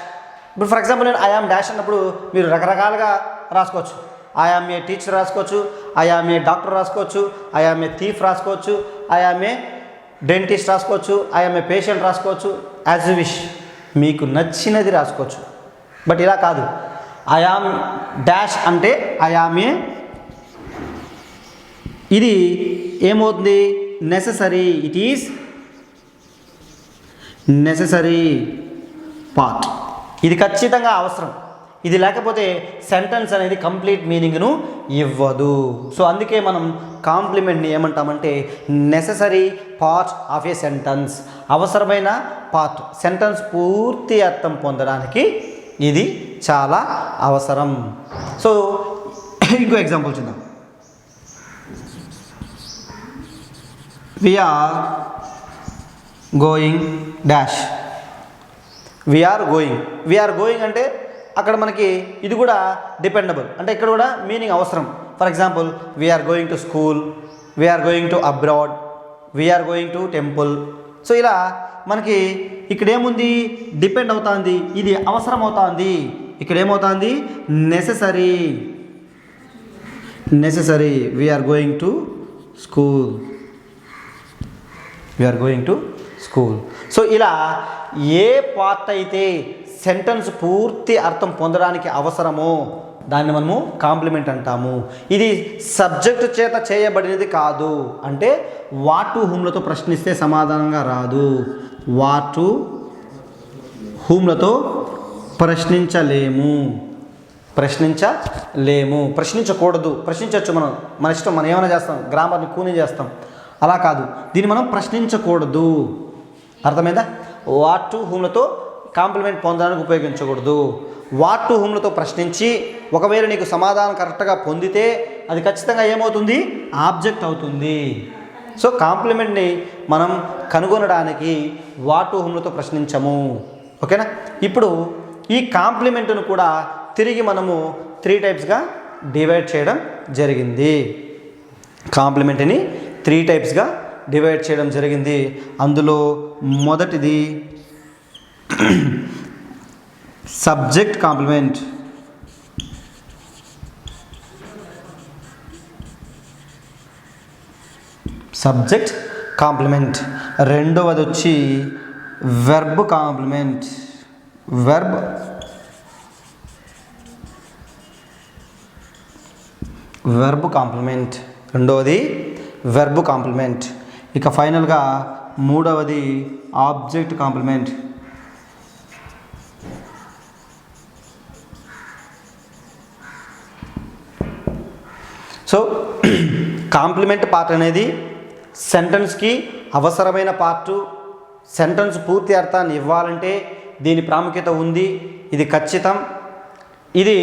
ఇప్పుడు ఫర్ ఎగ్జాంపుల్ నేను ఐ యామ్ డాష్ అన్నప్పుడు మీరు రకరకాలుగా రాసుకోవచ్చు. ఐ యామ్ ఏ టీచర్ రాసుకోవచ్చు, ఐ యామ్ ఏ డాక్టర్ రాసుకోవచ్చు, ఐ యామ్ ఏ థీఫ్ రాసుకోవచ్చు, ఐ యామ్ ఏ డెంటిస్ట్ రాసుకోవచ్చు, ఐ యామ్ ఏ పేషెంట్ రాసుకోవచ్చు. యాజ్ యు విష్, మీకు నచ్చినది రాసుకోవచ్చు. బట్ ఇలా కాదు. ఐ యామ్ డాష్ అంటే ఐ యామ్ ఏ, ఇది ఏమవుతుంది? Necessary. It is necessary part. ఇది ఖచ్చితంగా అవసరం. ఇది లేకపోతే సెంటెన్స్ అనేది కంప్లీట్ మీనింగ్ను ఇవ్వదు. సో అందుకే మనం కాంప్లిమెంట్ని ఏమంటామంటే necessary part of a sentence. అవసరమైన పార్ట్. సెంటెన్స్ పూర్తి అర్థం పొందడానికి ఇది చాలా అవసరం. సో ఇంకో ఎగ్జాంపుల్ చూద్దాం. We are going dash. We are going. We are going అంటే అక్కడ మనకి ఇది కూడా డిపెండబుల్. అంటే ఇక్కడ కూడా మీనింగ్ అవసరం. For example we are going to school, we are going to abroad, we are going to temple. So ఇలా మనకి ఇక్కడ ఏముంది? డిపెండ్ అవుతుంది, ఇది అవసరం అవుతుంది. ఇక్కడ ఏమవుతుంది? Necessary. Necessary. We are going to school, we are going to school. So ఇలా ఏ పార్ట్ అయితే సెంటెన్స్ పూర్తి అర్థం పొందడానికి అవసరమో దాన్ని మనము కాంప్లిమెంట్ అంటాము. ఇది సబ్జెక్ట్ చేత చేయబడినది కాదు. అంటే వాట్ టు హూమ్లతో ప్రశ్నిస్తే సమాధానంగా రాదు. What to హూమ్లతో ప్రశ్నించలేము. ప్రశ్నించకూడదు. ప్రశ్నించవచ్చు మనం, మన ఇష్టం. మనం ఏమైనా చేస్తాం, గ్రామర్ని కూని చేస్తాం. అలా కాదు, దీన్ని మనం ప్రశ్నించకూడదు. అర్థమైందా? వాట్ టు హూమ్లతో కాంప్లిమెంట్ పొందడానికి ఉపయోగించకూడదు. వాట్ టు హూమ్లతో ప్రశ్నించి ఒకవేళ నీకు సమాధానం కరెక్ట్గా పొందితే అది ఖచ్చితంగా ఏమవుతుంది? ఆబ్జెక్ట్ అవుతుంది. సో కాంప్లిమెంట్ని మనం కనుగొనడానికి వాట్ టు హూమ్లతో ప్రశ్నించము. ఓకేనా? ఇప్పుడు ఈ కాంప్లిమెంట్ను కూడా తిరిగి మనము 3 టైప్స్గా డివైడ్ చేయడం జరిగింది. కాంప్లిమెంట్ని 3 టైప్స్గా డివైడ్ చేయడం జరిగింది. అందులో మొదటిది సబ్జెక్ట్ కాంప్లిమెంట్. Subject complement. రెండవది వచ్చి verb complement. Verb verb complement, రెండవది వెర్బ్ కాంప్లిమెంట్. ఇక ఫైనల్గా మూడవది object complement. So complement part అనేది సెంటెన్స్కి అవసరమైన పార్టు. సెంటెన్స్ పూర్తి అర్థాన్ని ఇవ్వాలంటే దీని ప్రాముఖ్యత ఉంది, ఇది ఖచ్చితం. ఇది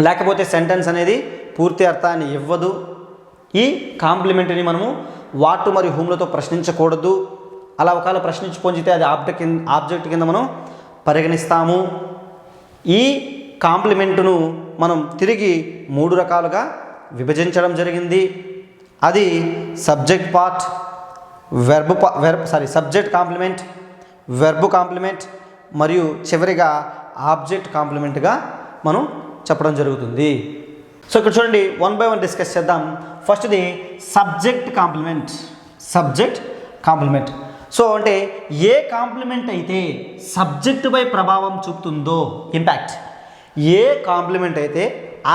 లేకపోతే సెంటెన్స్ అనేది పూర్తి అర్థాన్ని ఇవ్వదు. ఈ కాంప్లిమెంట్ని మనము వాట్ మరియు హూమ్లతో ప్రశ్నించకూడదు. అలా ఒకవేళ ప్రశ్నించి పొందితే అది ఆబ్జెక్ట్ కింద మనం పరిగణిస్తాము. ఈ కాంప్లిమెంటును మనం తిరిగి 3 రకాలుగా విభజించడం జరిగింది. అది subject part, subject complement, verb complement మరియు చివరిగా ఆబ్జెక్ట్ కాంప్లిమెంట్గా మనం చెప్పడం జరుగుతుంది. సో ఇక్కడ చూడండి, 1 by 1 డిస్కస్ చేద్దాం. ఫస్ట్ది subject complement. Subject complement so అంటే ఏ కాంప్లిమెంట్ అయితే సబ్జెక్టుపై ప్రభావం చూపుతుందో, ఇంపాక్ట్, ఏ కాంప్లిమెంట్ అయితే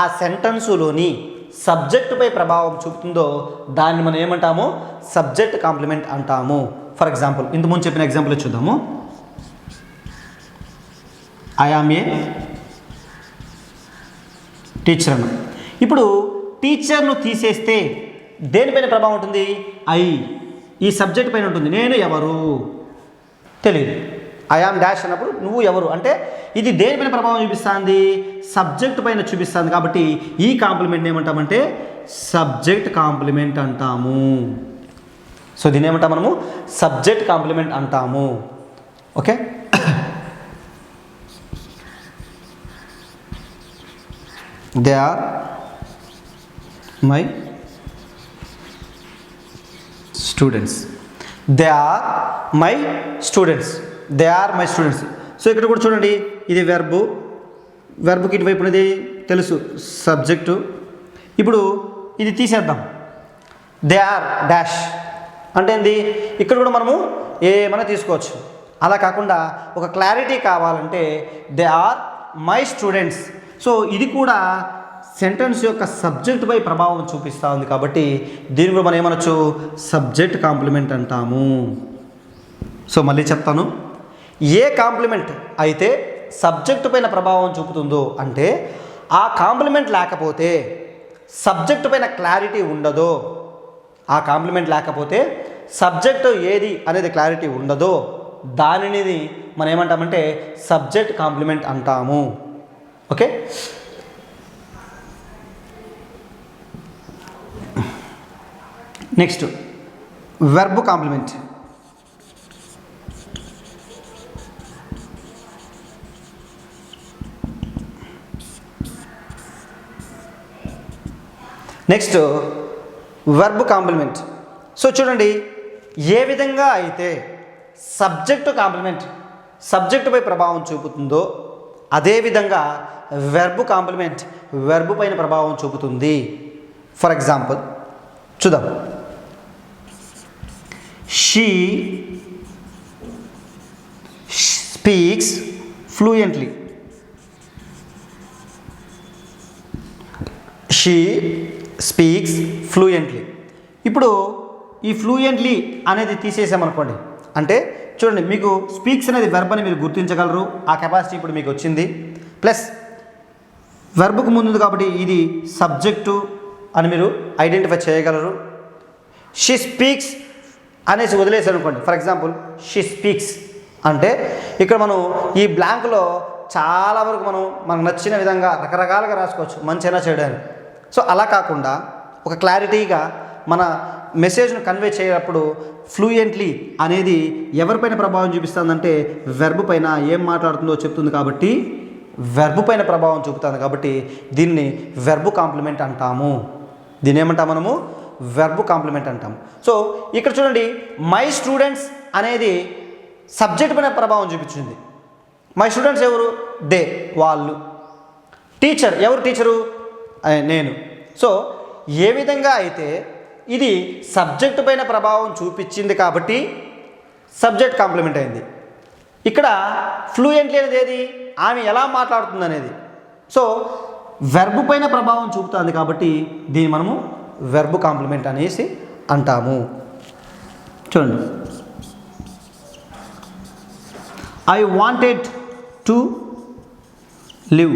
ఆ సెంటెన్సులోని సబ్జెక్టుపై ప్రభావం చూపుతుందో దాన్ని మనం ఏమంటాము? సబ్జెక్ట్ కాంప్లిమెంట్ అంటాము. ఫర్ ఎగ్జాంపుల్, ఇంతకుముందు చెప్పిన ఎగ్జాంపుల్ చూద్దాము. ఐ యామ్ ఏ టీచర్ అన్న. ఇప్పుడు టీచర్ను తీసేస్తే దేనిపైన ప్రభావం ఉంటుంది? ఈ సబ్జెక్ట్ పైన ఉంటుంది. నేను ఎవరు తెలియదు. ఐ యామ్ డాష్ అన్నప్పుడు నువ్వు ఎవరు అంటే ఇది దేనిపైన ప్రభావం చూపిస్తుంది? సబ్జెక్ట్ పైన చూపిస్తుంది. కాబట్టి ఈ కాంప్లిమెంట్ ఏమంటామంటే సబ్జెక్ట్ కాంప్లిమెంట్ అంటాము. సో దీన్ని ఏమంటాం మనము? సబ్జెక్ట్ కాంప్లిమెంట్ అంటాము. Okay, they are my students. They are my students. They are my students. So ఇక్కడ కూడా చూడండి, ఇది వెర్బ్కి ఇటువైపు అనేది తెలుసు సబ్జెక్టు. ఇప్పుడు ఇది తీసేద్దాం. దే ఆర్ డాష్ అంటే ఏంది? ఇక్కడ కూడా మనము ఏమైనా తీసుకోవచ్చు. అలా కాకుండా ఒక క్లారిటీ కావాలంటే they are my students. So ఇది కూడా సెంటెన్స్ యొక్క సబ్జెక్టుపై ప్రభావం చూపిస్తూ ఉంది. కాబట్టి దీన్ని కూడా మనం ఏమనొచ్చు? సబ్జెక్ట్ కాంప్లిమెంట్ అంటాము. సో మళ్ళీ చెప్తాను, ఏ కాంప్లిమెంట్ అయితే సబ్జెక్టు పైన ప్రభావం చూపుతుందో అంటే ఆ కాంప్లిమెంట్ లేకపోతే సబ్జెక్టు పైన క్లారిటీ ఉండదో, ఆ కాంప్లిమెంట్ లేకపోతే సబ్జెక్టు ఏది అనేది క్లారిటీ ఉండదో దానిని మనం ఏమంటామంటే సబ్జెక్ట్ కాంప్లిమెంట్ అంటాము. Okay, next verb complement. Next verb complement. So చూడండి, ఏ విధంగా అయితే సబ్జెక్టు కాంప్లిమెంట్ సబ్జెక్టుపై ప్రభావం చూపుతుందో అదేవిధంగా వెర్బ్ కాంప్లిమెంట్ వెర్బ్ పైన ప్రభావం చూపుతుంది. ఫర్ ఎగ్జాంపుల్ చూద్దాం. She speaks fluently. She speaks fluently. ఇప్పుడు ఈ ఫ్లూయెంట్లీ అనేది తీసేసామనుకోండి, అంటే చూడండి, మీకు స్పీక్స్ అనేది వెర్బ్ అని మీరు గుర్తించగలరు. ఆ కెపాసిటీ ఇప్పుడు మీకు వచ్చింది. ప్లస్ వెర్బ్కు ముందు కాబట్టి ఇది సబ్జెక్టు అని మీరు ఐడెంటిఫై చేయగలరు. షీ స్పీక్స్ అనేసి వదిలేసారు అనుకోండి. ఫర్ ఎగ్జాంపుల్, షీ స్పీక్స్ అంటే ఇక్కడ మనం ఈ బ్లాంక్లో చాలా వరకు మనకు నచ్చిన విధంగా రకరకాలుగా రాసుకోవచ్చు, మంచైనా చేయడానికి. సో అలా కాకుండా ఒక క్లారిటీగా మన మెసేజ్ను కన్వే చేయనప్పుడు ఫ్లూయెంట్లీ అనేది ఎవరిపైన ప్రభావం చూపిస్తుందంటే వెర్బ్ పైన. ఏం మాట్లాడుతుందో చెప్తుంది కాబట్టి వెర్బ్ పైన ప్రభావం చూపుతుంది. కాబట్టి దీన్ని వెర్బ్ కాంప్లిమెంట్ అంటాము. దీన్ని ఏమంటాం మనము? వెర్బ్ కాంప్లిమెంట్ అంటాము. సో ఇక్కడ చూడండి, మై స్టూడెంట్స్ అనేది సబ్జెక్ట్ పైన ప్రభావం చూపించింది. మై స్టూడెంట్స్ ఎవరు? దే, వాళ్ళు. టీచర్ ఎవరు? టీచరు నేను. సో ఏ విధంగా అయితే ఇది సబ్జెక్టు పైన ప్రభావం చూపించింది కాబట్టి సబ్జెక్ట్ కాంప్లిమెంట్ అయింది. ఇక్కడ ఫ్లూయెంట్లీ అనేది ఏది? ఆమె ఎలా మాట్లాడుతుంది అనేది. సో వెర్బ్ పైన ప్రభావం చూపుతుంది కాబట్టి దీన్ని మనము వెర్బ్ కాంప్లిమెంట్ అనేసి అంటాము. చూడండి, I wanted to live.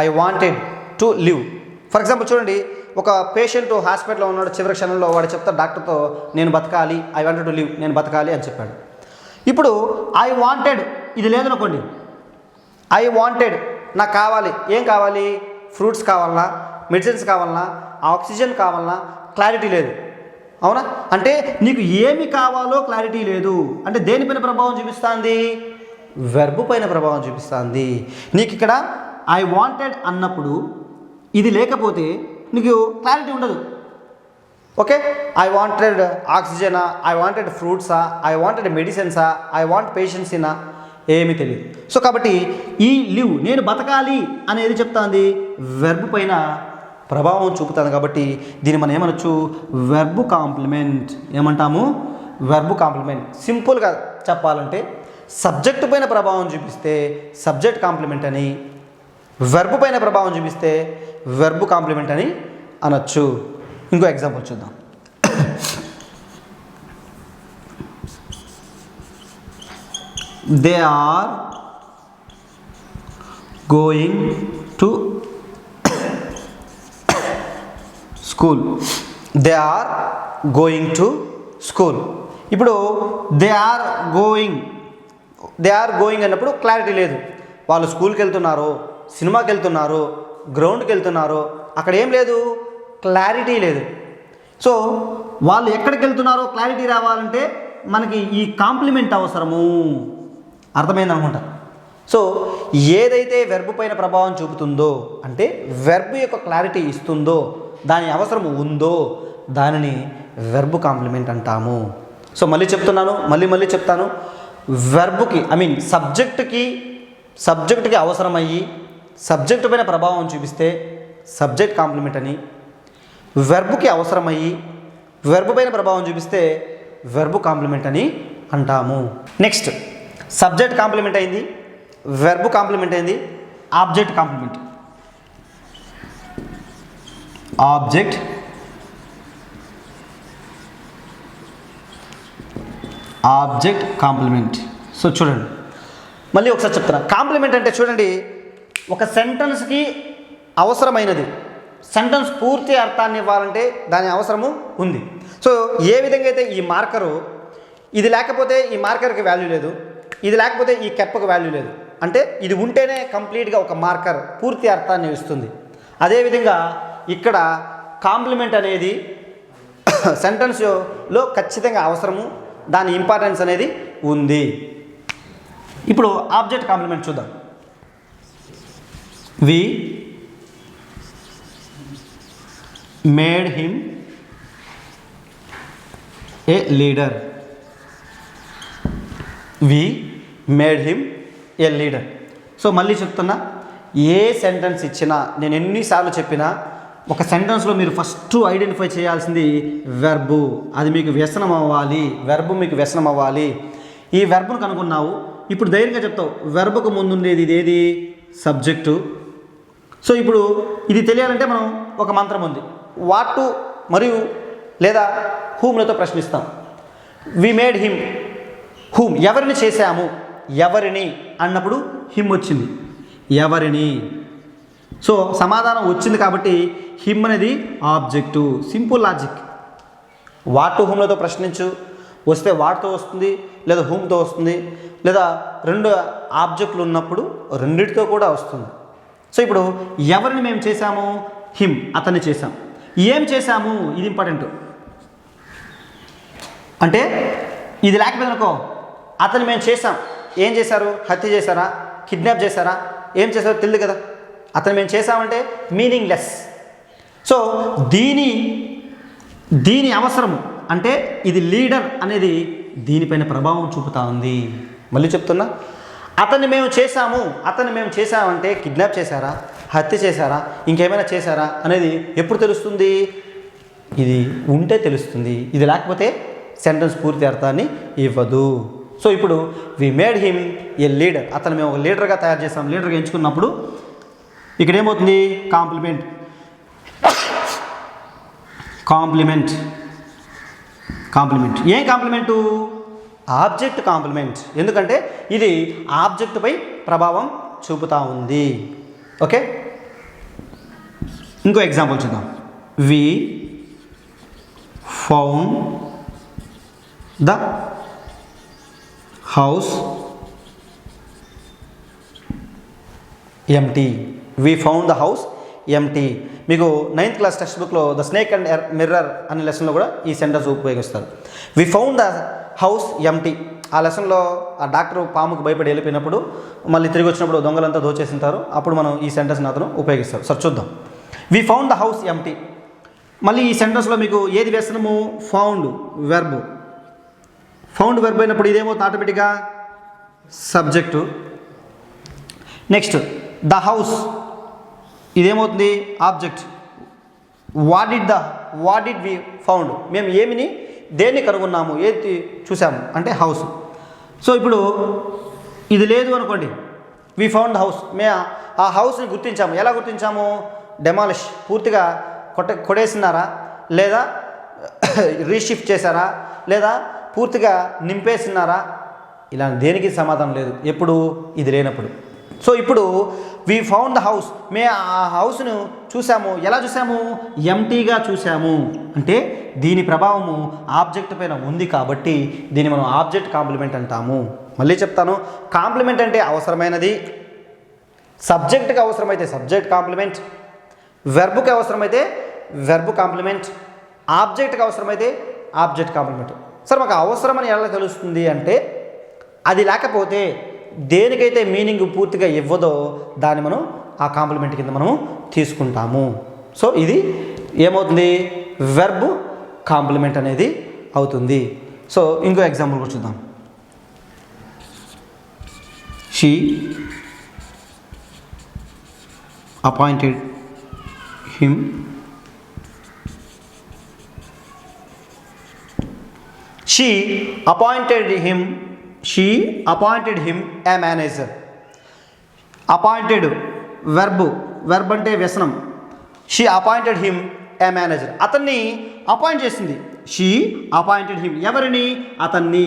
I wanted to live. For example చూడండి, ఒక పేషెంట్ హాస్పిటల్లో ఉన్నాడు, చివరి క్షణంలో వాడు చెప్తాడు డాక్టర్తో, నేను బతకాలి, ఐ వాంటెడ్ టు లివ్, నేను బతకాలి అని చెప్పాడు. ఇప్పుడు ఐ వాంటెడ్ ఇది లేదనుకోండి, ఐ వాంటెడ్ నాకు కావాలి, ఏం కావాలి, ఫ్రూట్స్ కావాలన్నా, మెడిసిన్స్ కావాలన్నా, ఆక్సిజన్ కావాలన్నా, క్లారిటీ లేదు. అవునా? అంటే నీకు ఏమి కావాలో క్లారిటీ లేదు. అంటే దేనిపైన ప్రభావం చూపిస్తుంది? వెర్బ్ పైన ప్రభావం చూపిస్తుంది. నీకు ఇక్కడ ఐ వాంటెడ్ అన్నప్పుడు ఇది లేకపోతే నీకు క్లారిటీ ఉండదు. ఓకే, ఐ వాంటెడ్ ఆక్సిజనా, ఐ వాంటెడ్ ఫ్రూట్సా, ఐ వాంటెడ్ మెడిసిన్సా, ఐ వాంట్ పేషెన్సీనా, ఏమీ తెలియదు. సో కాబట్టి ఈ లివ్, నేను బతకాలి అనేది చెప్తుంది, వెర్బ్ పైన ప్రభావం చూపుతుంది. కాబట్టి దీన్ని మనం ఏమనొచ్చు, వెర్బ్ కాంప్లిమెంట్. ఏమంటాము? Verb complement. సింపుల్గా చెప్పాలంటే సబ్జెక్టు పైన ప్రభావం చూపిస్తే సబ్జెక్ట్ కాంప్లిమెంట్ అని, వెర్బ్ పైన ప్రభావం చూపిస్తే వెర్బ్ కాంప్లిమెంట్ అని అనొచ్చు. ఇంకో ఎగ్జాంపుల్ చూద్దాం. They are going to school. They are going to school. ఇప్పుడు దే ఆర్ గోయింగ్ అన్నప్పుడు క్లారిటీ లేదు. వాళ్ళు స్కూల్కి వెళ్తున్నారో, సినిమాకి వెళ్తున్నారో, గ్రౌండ్కి వెళ్తున్నారో, అక్కడ ఏం లేదు, క్లారిటీ లేదు. సో వాళ్ళు ఎక్కడికి వెళ్తున్నారో క్లారిటీ రావాలంటే మనకి ఈ కాంప్లిమెంట్ అవసరము. అర్థమైంది అనుకుంటా. సో ఏదైతే వెర్బ్ పైన ప్రభావం చూపుతుందో, అంటే వెర్బ్ యొక్క క్లారిటీ ఇస్తుందో, దాని అవసరం ఉందో, దానిని వెర్బ్ కాంప్లిమెంట్ అంటాము. సో మళ్ళీ చెప్తున్నాను, మళ్ళీ చెప్తాను. వెర్బ్కి సబ్జెక్టుకి అవసరమయ్యి సబ్జెక్టు పైన ప్రభావం చూపిస్తే సబ్జెక్ట్ కాంప్లిమెంట్ అని, వెర్బ్కి అవసరమయ్యి వెర్బ్ పైన ప్రభావం చూపిస్తే వెర్బ్ కాంప్లిమెంట్ అని అంటాము. నెక్స్ట్, సబ్జెక్ట్ కాంప్లిమెంట్ అయింది, వెర్బ్ కాంప్లిమెంట్ అయింది, object complement. Object complement. So చూడండి, మళ్ళీ ఒకసారి చెప్తున్నా. కాంప్లిమెంట్ అంటే చూడండి, ఒక సెంటెన్స్కి అవసరమైనది, సెంటెన్స్ పూర్తి అర్థాన్ని ఇవ్వాలంటే దాని అవసరము ఉంది. సో ఏ విధంగా అయితే ఈ మార్కరు, ఇది లేకపోతే ఈ మార్కర్కి వాల్యూ లేదు, ఇది లేకపోతే ఈ కెప్పకు వాల్యూ లేదు, అంటే ఇది ఉంటేనే కంప్లీట్గా ఒక మార్కర్ పూర్తి అర్థాన్ని ఇస్తుంది. అదేవిధంగా ఇక్కడ కాంప్లిమెంట్ అనేది సెంటెన్స్లో ఖచ్చితంగా అవసరము, దాని ఇంపార్టెన్స్ అనేది ఉంది. ఇప్పుడు ఆబ్జెక్ట్ కాంప్లిమెంట్ చూద్దాం. We made him a leader. We made him a leader. So మళ్ళీ చెప్తున్నా, ఏ సెంటెన్స్ ఇచ్చినా, నేను ఎన్నిసార్లు చెప్పినా, ఒక సెంటెన్స్లో మీరు ఫస్ట్ ఐడెంటిఫై చేయాల్సింది వెర్బు. అది మీకు వ్యసనం అవ్వాలి, వెర్బు మీకు వ్యసనం అవ్వాలి. ఈ వెర్బును కనుగొన్నావు, ఇప్పుడు ధైర్యంగా చెప్తావు, వెర్బుకు ముందుండేది ఇదేది, సబ్జెక్టు. సో ఇప్పుడు ఇది తెలియాలంటే మనం ఒక మంత్రం ఉంది, వాట్ టు మరియు లేదా హూమ్లతో ప్రశ్నిస్తాం. వి మేడ్ హిమ్, హూమ్ ఎవరిని చేశాము, ఎవరిని అన్నప్పుడు హిమ్ వచ్చింది, ఎవరిని. సో సమాధానం వచ్చింది కాబట్టి హిమ్ అనేది object. Simple logic. What to హూమ్లతో ప్రశ్నించు, వస్తే వాట్తో వస్తుంది, లేదా హూమ్తో వస్తుంది, లేదా రెండు ఆబ్జెక్టులు ఉన్నప్పుడు రెండిటితో కూడా వస్తుంది. సో ఇప్పుడు ఎవరిని మేము చేశాము, హిమ్, అతన్ని చేశాం. ఏం చేశాము, ఇది ఇంపార్టెంట్. అంటే ఇది లేకపోయిందనుకో, అతన్ని మేము చేశాం, ఏం చేశారు, హత్య చేశారా, కిడ్నాప్ చేశారా, ఏం చేశారో తెలియదు కదా. అతను మేము చేశామంటే మీనింగ్లెస్. సో దీని అవసరము అంటే ఇది లీడర్ అనేది దీనిపైన ప్రభావం చూపుతా ఉంది. మళ్ళీ చెప్తున్నా, అతన్ని మేము చేశామంటే కిడ్నాప్ చేశారా, హత్య చేశారా, ఇంకేమైనా చేశారా అనేది ఎప్పుడు తెలుస్తుంది, ఇది ఉంటే తెలుస్తుంది. ఇది లేకపోతే సెంటెన్స్ పూర్తి అర్థాన్ని ఇవ్వదు. సో ఇప్పుడు we made him a leader, అతను మేము ఒక లీడర్గా తయారు చేసాం. లీడర్గా ఎంచుకున్నప్పుడు ఇక్కడ ఏమవుతుంది కాంప్లిమెంట్ కాంప్లిమెంట్ కాంప్లిమెంట్ ఏం కాంప్లిమెంటు ఆబ్జెక్ట్ కాంప్లిమెంట్ ఎందుకంటే ఇది ఆబ్జెక్టుపై ప్రభావం చూపుతూ ఉంది ఓకే ఇంకో ఎగ్జాంపుల్ చూద్దాం we found the house empty we found the house empty మీకు 9th క్లాస్ టెక్స్ట్ బుక్లో ద స్నేక్ అండ్ మిర్రర్ అనే లెసన్లో కూడా ఈ సెంటెన్స్ ఉపయోగిస్తారు we found the house empty ఆ లెసన్లో ఆ డాక్టర్ పాముకు భయపడి వెళ్ళిపోయినప్పుడు మళ్ళీ తిరిగి వచ్చినప్పుడు దొంగలంతా దోచేసింటారు అప్పుడు మనం ఈ సెంటెన్స్ని అతను ఉపయోగిస్తారు సరే చూద్దాం we found the house empty మళ్ళీ ఈ సెంటెన్స్లో మీకు ఏది వేస్తున్నాము ఫౌండ్ వెర్బ్ ఫౌండ్ వెర్బ్ అయినప్పుడు ఇదేమవుతుంది ఆటోమేటిక్గా సబ్జెక్టు నెక్స్ట్ ద హౌస్ ఇదేమవుతుంది object what did we found మేము ఏమిని దేన్ని కనుగొన్నాము ఏది చూసాము అంటే హౌస్ సో ఇప్పుడు ఇది లేదు అనుకోండి వి ఫౌండ్ హౌస్ మేము ఆ హౌస్ని గుర్తించాము ఎలా గుర్తించాము డెమాలిష్ పూర్తిగా కొడేసినారా లేదా రీషిఫ్ట్ చేశారా లేదా పూర్తిగా నింపేసినారా ఇలా దేనికి సమాధానం లేదు ఎప్పుడు ఇది లేనప్పుడు సో ఇప్పుడు వి ఫౌండ్ ద హౌస్ మేము ఆ హౌస్ను చూసాము ఎలా చూసాము ఎంటీగా చూసాము అంటే దీని ప్రభావము ఆబ్జెక్ట్ పైన ఉంది కాబట్టి దీన్ని మనం ఆబ్జెక్ట్ కాంప్లిమెంట్ అంటాము మళ్ళీ చెప్తాను కాంప్లిమెంట్ అంటే అవసరమైనది సబ్జెక్ట్కి అవసరమైతే సబ్జెక్ట్ కాంప్లిమెంట్ వెర్బ్కి అవసరమైతే వెర్బ్ కాంప్లిమెంట్ ఆబ్జెక్ట్కి అవసరమైతే ఆబ్జెక్ట్ కాంప్లిమెంట్ సార్ మాకు అవసరమని ఎలా తెలుస్తుంది అంటే అది లేకపోతే దేనికైతే మీనింగ్ పూర్తిగా ఇవ్వదో దాన్ని మనం ఆ కాంప్లిమెంట్ కింద మనము తీసుకుంటాము సో ఇది ఏమవుతుంది వెర్బ్ కాంప్లిమెంట్ అనేది అవుతుంది సో ఇంకో ఎగ్జాంపుల్ కూడా చూద్దాం she appointed him she appointed him a manager appointed verb అంటే వ్యసనం she appointed him a manager అతన్ని అపాయింట్ చేసింది షీ అపాయింటెడ్ హిమ్ ఎవరిని అతన్ని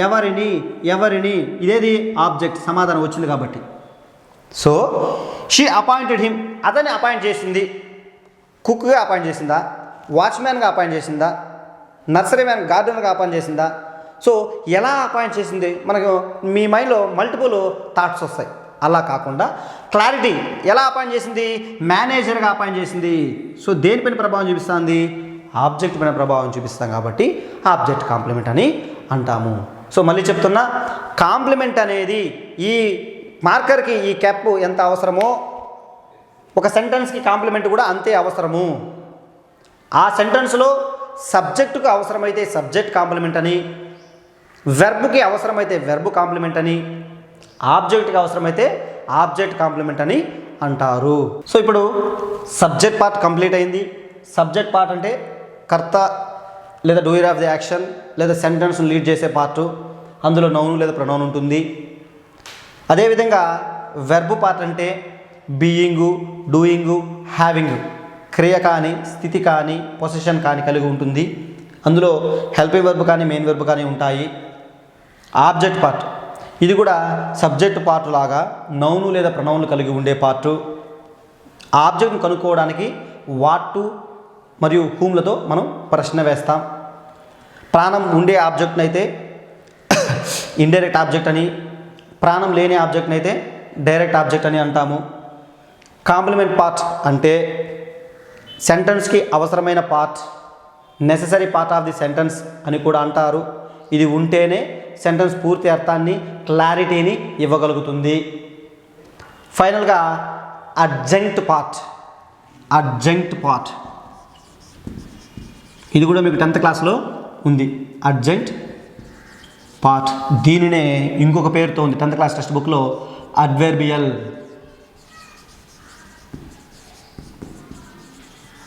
ఎవరిని ఇదేది ఆబ్జెక్ట్ సమాధానం వచ్చింది కాబట్టి సో షీ అపాయింటెడ్ హిమ్ అతన్ని అపాయింట్ చేసింది కుక్గా అపాయింట్ చేసిందా వాచ్మ్యాన్గా అపాయింట్ చేసిందా నర్సరీ మ్యాన్ గార్డెనర్గా అపాయింట్ చేసిందా సో ఎలా అపాయింట్ చేసింది మనకు మీ మైండ్లో మల్టిపుల్ థాట్స్ వస్తాయి అలా కాకుండా క్లారిటీ ఎలా అపాయింట్ చేసింది మేనేజర్గా అపాయింట్ చేసింది సో దేనిపైన ప్రభావం చూపిస్తుంది ఆబ్జెక్ట్ పైన ప్రభావం చూపిస్తాం కాబట్టి ఆబ్జెక్ట్ కాంప్లిమెంట్ అని అంటాము సో మళ్ళీ చెప్తున్నా కాంప్లిమెంట్ అనేది ఈ మార్కర్కి ఈ క్యాప్ ఎంత అవసరమో ఒక సెంటెన్స్కి కాంప్లిమెంట్ కూడా అంతే అవసరము ఆ సెంటెన్స్లో సబ్జెక్టుకు అవసరమైతే సబ్జెక్ట్ కాంప్లిమెంట్ అని వెర్బ్కి అవసరమైతే వెర్బ్ కాంప్లిమెంట్ అని ఆబ్జెక్ట్కి అవసరమైతే ఆబ్జెక్ట్ కాంప్లిమెంట్ అని అంటారు సో ఇప్పుడు సబ్జెక్ట్ పార్ట్ కంప్లీట్ అయింది సబ్జెక్ట్ పార్ట్ అంటే కర్త లేదా డూయర్ ఆఫ్ ది యాక్షన్ లేదా సెంటెన్స్ను లీడ్ చేసే పార్టు అందులో నౌన్ లేదా ప్రొనౌన్ ఉంటుంది అదేవిధంగా వెర్బ్ పార్ట్ అంటే బీయింగు డూయింగు హ్యావింగ్ క్రియ కానీ స్థితి కానీ పొజిషన్ కానీ కలిగి ఉంటుంది అందులో హెల్పింగ్ వెర్బ్ కానీ మెయిన్ వెర్బ్ కానీ ఉంటాయి ఆబ్జెక్ట్ పార్ట్ ఇది కూడా సబ్జెక్ట్ పార్ట్ లాగా నౌను లేదా ప్రొనౌన్లు కలిగి ఉండే పార్టు ఆబ్జెక్ట్ను కనుక్కోవడానికి వాట్ మరియు హూమ్లతో మనం ప్రశ్న వేస్తాం ప్రాణం ఉండే ఆబ్జెక్ట్ని అయితే ఇండైరెక్ట్ ఆబ్జెక్ట్ అని ప్రాణం లేని ఆబ్జెక్ట్ని అయితే డైరెక్ట్ ఆబ్జెక్ట్ అని అంటాము కాంప్లిమెంట్ పార్ట్ అంటే సెంటెన్స్కి అవసరమైన part necessary part of the sentence అని కూడా అంటారు ఇది ఉంటేనే సెంటెన్స్ పూర్తి అర్థాన్ని క్లారిటీని ఇవ్వగలుగుతుంది ఫైనల్గా అడ్జంక్ట్ పార్ట్ ఇది కూడా మీకు 10th క్లాస్లో ఉంది అడ్జంక్ట్ పార్ట్ దీనినే ఇంకొక పేరుతో ఉంది 10th క్లాస్ టెక్స్ట్ బుక్లో అడ్వర్బియల్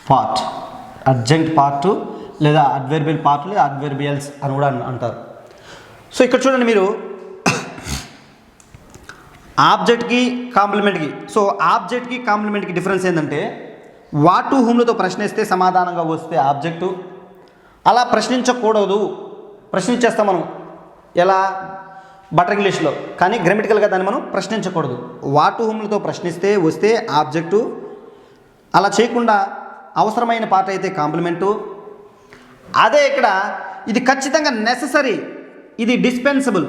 పార్ట్ అడ్జంక్ట్ పార్ట్ లేదా అడ్వర్బియల్ పార్ట్ లేదా అడ్వర్బియల్స్ అని కూడా అంటారు సో ఇక్కడ చూడండి మీరు ఆబ్జెక్ట్కి కాంప్లిమెంట్కి. సో ఆబ్జెక్ట్కి కాంప్లిమెంట్కి డిఫరెన్స్ ఏంటంటే వాట్ టు హూమ్లతో ప్రశ్నిస్తే సమాధానంగా వస్తే ఆబ్జెక్టు, అలా ప్రశ్నించకూడదు. ప్రశ్నించేస్తాం మనం ఎలా, బటర్ ఇంగ్లీష్లో, కానీ గ్రామటికల్గా దాన్ని మనం ప్రశ్నించకూడదు. వాట్ టు హూమ్లతో ప్రశ్నిస్తే వస్తే ఆబ్జెక్టు, అలా చేయకుండా అవసరమైన పార్ట్ అయితే కాంప్లిమెంటు. అదే ఇక్కడ ఇది ఖచ్చితంగా నెససరీ, ఇది డిస్పెన్సబుల్.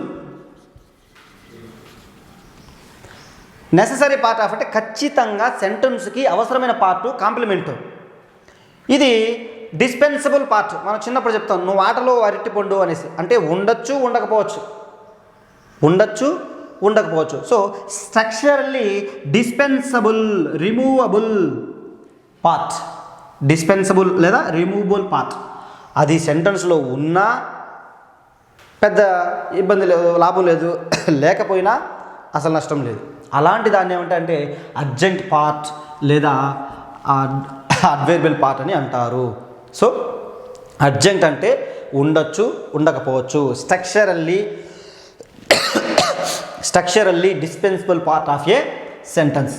నెససరీ పార్ట్ ఆఫ్ అంటే ఖచ్చితంగా సెంటెన్స్కి అవసరమైన పార్టు కాంప్లిమెంటు. ఇది డిస్పెన్సబుల్ పార్ట్. మనం చిన్నప్పుడు చెప్తాం నువ్వు ఆటలో అరటిపండు అనేసి, అంటే ఉండొచ్చు ఉండకపోవచ్చు, ఉండొచ్చు ఉండకపోవచ్చు. సో స్ట్రక్చరల్లీ డిస్పెన్సబుల్, రిమూవబుల్ పార్ట్, డిస్పెన్సబుల్ లేదా రిమూవబుల్ పార్ట్. అది సెంటెన్స్లో ఉన్నా పెద్ద ఇబ్బంది లేదు, లాభం లేదు, లేకపోయినా అసలు నష్టం లేదు. అలాంటి దాన్ని ఏమంటే అడ్జంక్ట్ పార్ట్ లేదా అడ్వర్బియల్ పార్ట్ అని అంటారు. సో అడ్జంక్ట్ అంటే ఉండొచ్చు ఉండకపోవచ్చు, structurally dispensable part of a sentence.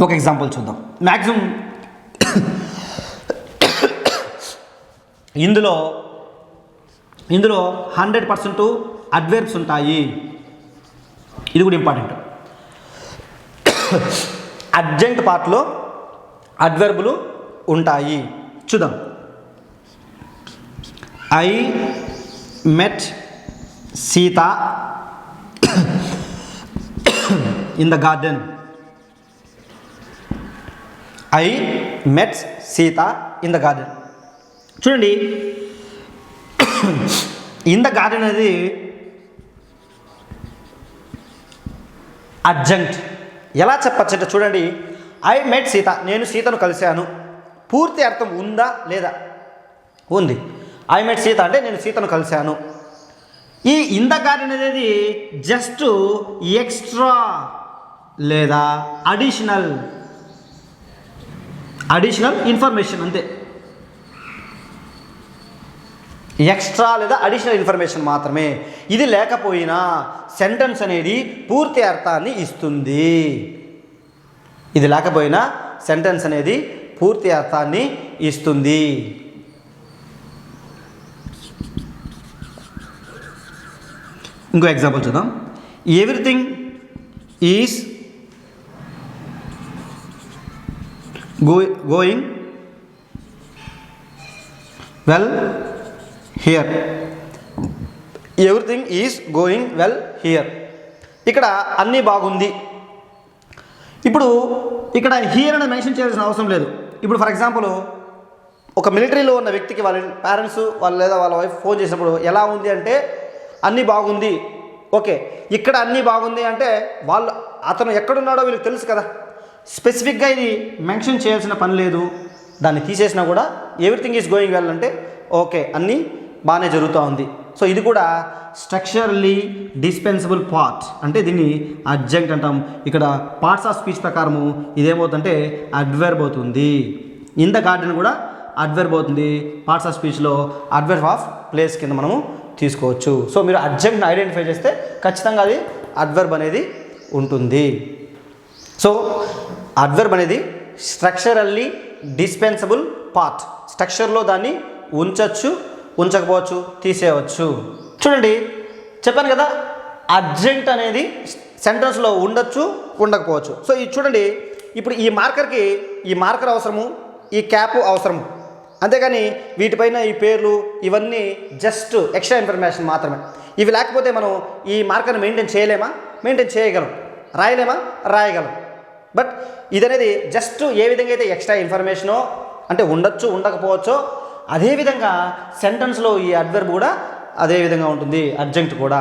ఒక ఎగ్జాంపుల్ చూద్దాం. మ్యాక్సిమం ఇందులో 100% అడ్వర్బ్స్ ఉంటాయి. ఇది కూడా ఇంపార్టెంట్. అడ్జంక్ట్ పార్ట్లో అడ్వర్బులు ఉంటాయి. చూద్దాం. I met Sita in the garden. I met Sita in the garden. చూడండి, ఇన్ ద గార్డెన్ అనేది అడ్జంక్ట్. ఎలా చెప్పచ్చంటే చూడండి, ఐ మెట్ సీత, నేను సీతను కలిశాను. పూర్తి అర్థం ఉందా లేదా? ఉంది. ఐ మెట్ సీత అంటే నేను సీతను కలిశాను. ఈ ఇన్ ద గార్డెన్ అనేది జస్ట్ ఎక్స్ట్రా లేదా అడిషనల్ ఇన్ఫర్మేషన్ అంతే. ఎక్స్ట్రా లేదా అడిషనల్ ఇన్ఫర్మేషన్ మాత్రమే. ఇది లేకపోయినా సెంటెన్స్ అనేది పూర్తి అర్థాన్ని ఇస్తుంది. ఇది లేకపోయినా సెంటెన్స్ అనేది పూర్తి అర్థాన్ని ఇస్తుంది. ఇంకో ఎగ్జాంపుల్ చూద్దాం. Everything is going well here. Everything is going well here. ఇక్కడ అన్నీ బాగుంది. ఇప్పుడు ఇక్కడ హియర్ అని మెన్షన్ చేయాల్సిన అవసరం లేదు. ఇప్పుడు ఫర్ ఎగ్జాంపుల్ ఒక మిలిటరీలో ఉన్న వ్యక్తికి వాళ్ళ పేరెంట్స్ లేదా వాళ్ళ వైఫ్ ఫోన్ చేసినప్పుడు ఎలా ఉంది అంటే అన్నీ బాగుంది. ఓకే, ఇక్కడ అన్నీ బాగుంది అంటే అతను ఎక్కడున్నాడో వీళ్ళకి తెలుసు కదా. స్పెసిఫిక్గా ఇది మెన్షన్ చేయాల్సిన పని లేదు. దాన్ని తీసేసినా కూడా ఎవ్రీథింగ్ ఈజ్ గోయింగ్ వెల్ అంటే ఓకే, అన్నీ బాగానే జరుగుతూ ఉంది. సో ఇది కూడా స్ట్రక్చరల్లీ డిస్పెన్సిబుల్ పార్ట్, అంటే దీన్ని అడ్జంక్ట్ అంటాం. ఇక్కడ పార్ట్స్ ఆఫ్ స్పీచ్ ప్రకారము ఇదేమవుతుందంటే అడ్వర్బ్ అవుతుంది. ఇన్ ద గార్డెన్ కూడా అడ్వర్బ్ అవుతుంది. పార్ట్స్ ఆఫ్ స్పీచ్లో అడ్వర్బ్ ఆఫ్ ప్లేస్ కింద మనము తీసుకోవచ్చు. సో మీరు అడ్జంక్ట్ని ఐడెంటిఫై చేస్తే ఖచ్చితంగా అది అడ్వర్బ్ అనేది ఉంటుంది. సో అడ్వర్బ్ అనేది స్ట్రక్చరల్లీ డిస్పెన్సబుల్ పార్ట్. స్ట్రక్చర్లో దాన్ని ఉంచవచ్చు, ఉంచకపోవచ్చు, తీసేయవచ్చు. చూడండి, చెప్పాను కదా అడ్జంక్ట్ అనేది సెంటెన్స్లో ఉండొచ్చు, ఉండకపోవచ్చు. సో ఇది చూడండి, ఇప్పుడు ఈ మార్కర్ అవసరము, ఈ క్యాప్ అవసరము. అంతేగాని వీటిపైన ఈ పేర్లు ఇవన్నీ జస్ట్ ఎక్స్ట్రా ఇన్ఫర్మేషన్ మాత్రమే. ఇవి లేకపోతే మనం ఈ మార్కర్ని మెయింటైన్ చేయలేమా? మెయింటైన్ చేయగలం. రాయలేమా? రాయగలం. బట్ ఇదనేది జస్ట్ ఏ విధంగా అయితే ఎక్స్ట్రా ఇన్ఫర్మేషనో అంటే ఉండొచ్చు, ఉండకపోవచ్చో అదేవిధంగా సెంటెన్స్లో ఈ అడ్వర్బ్ కూడా అదే విధంగా ఉంటుంది, అడ్జంక్ట్ కూడా.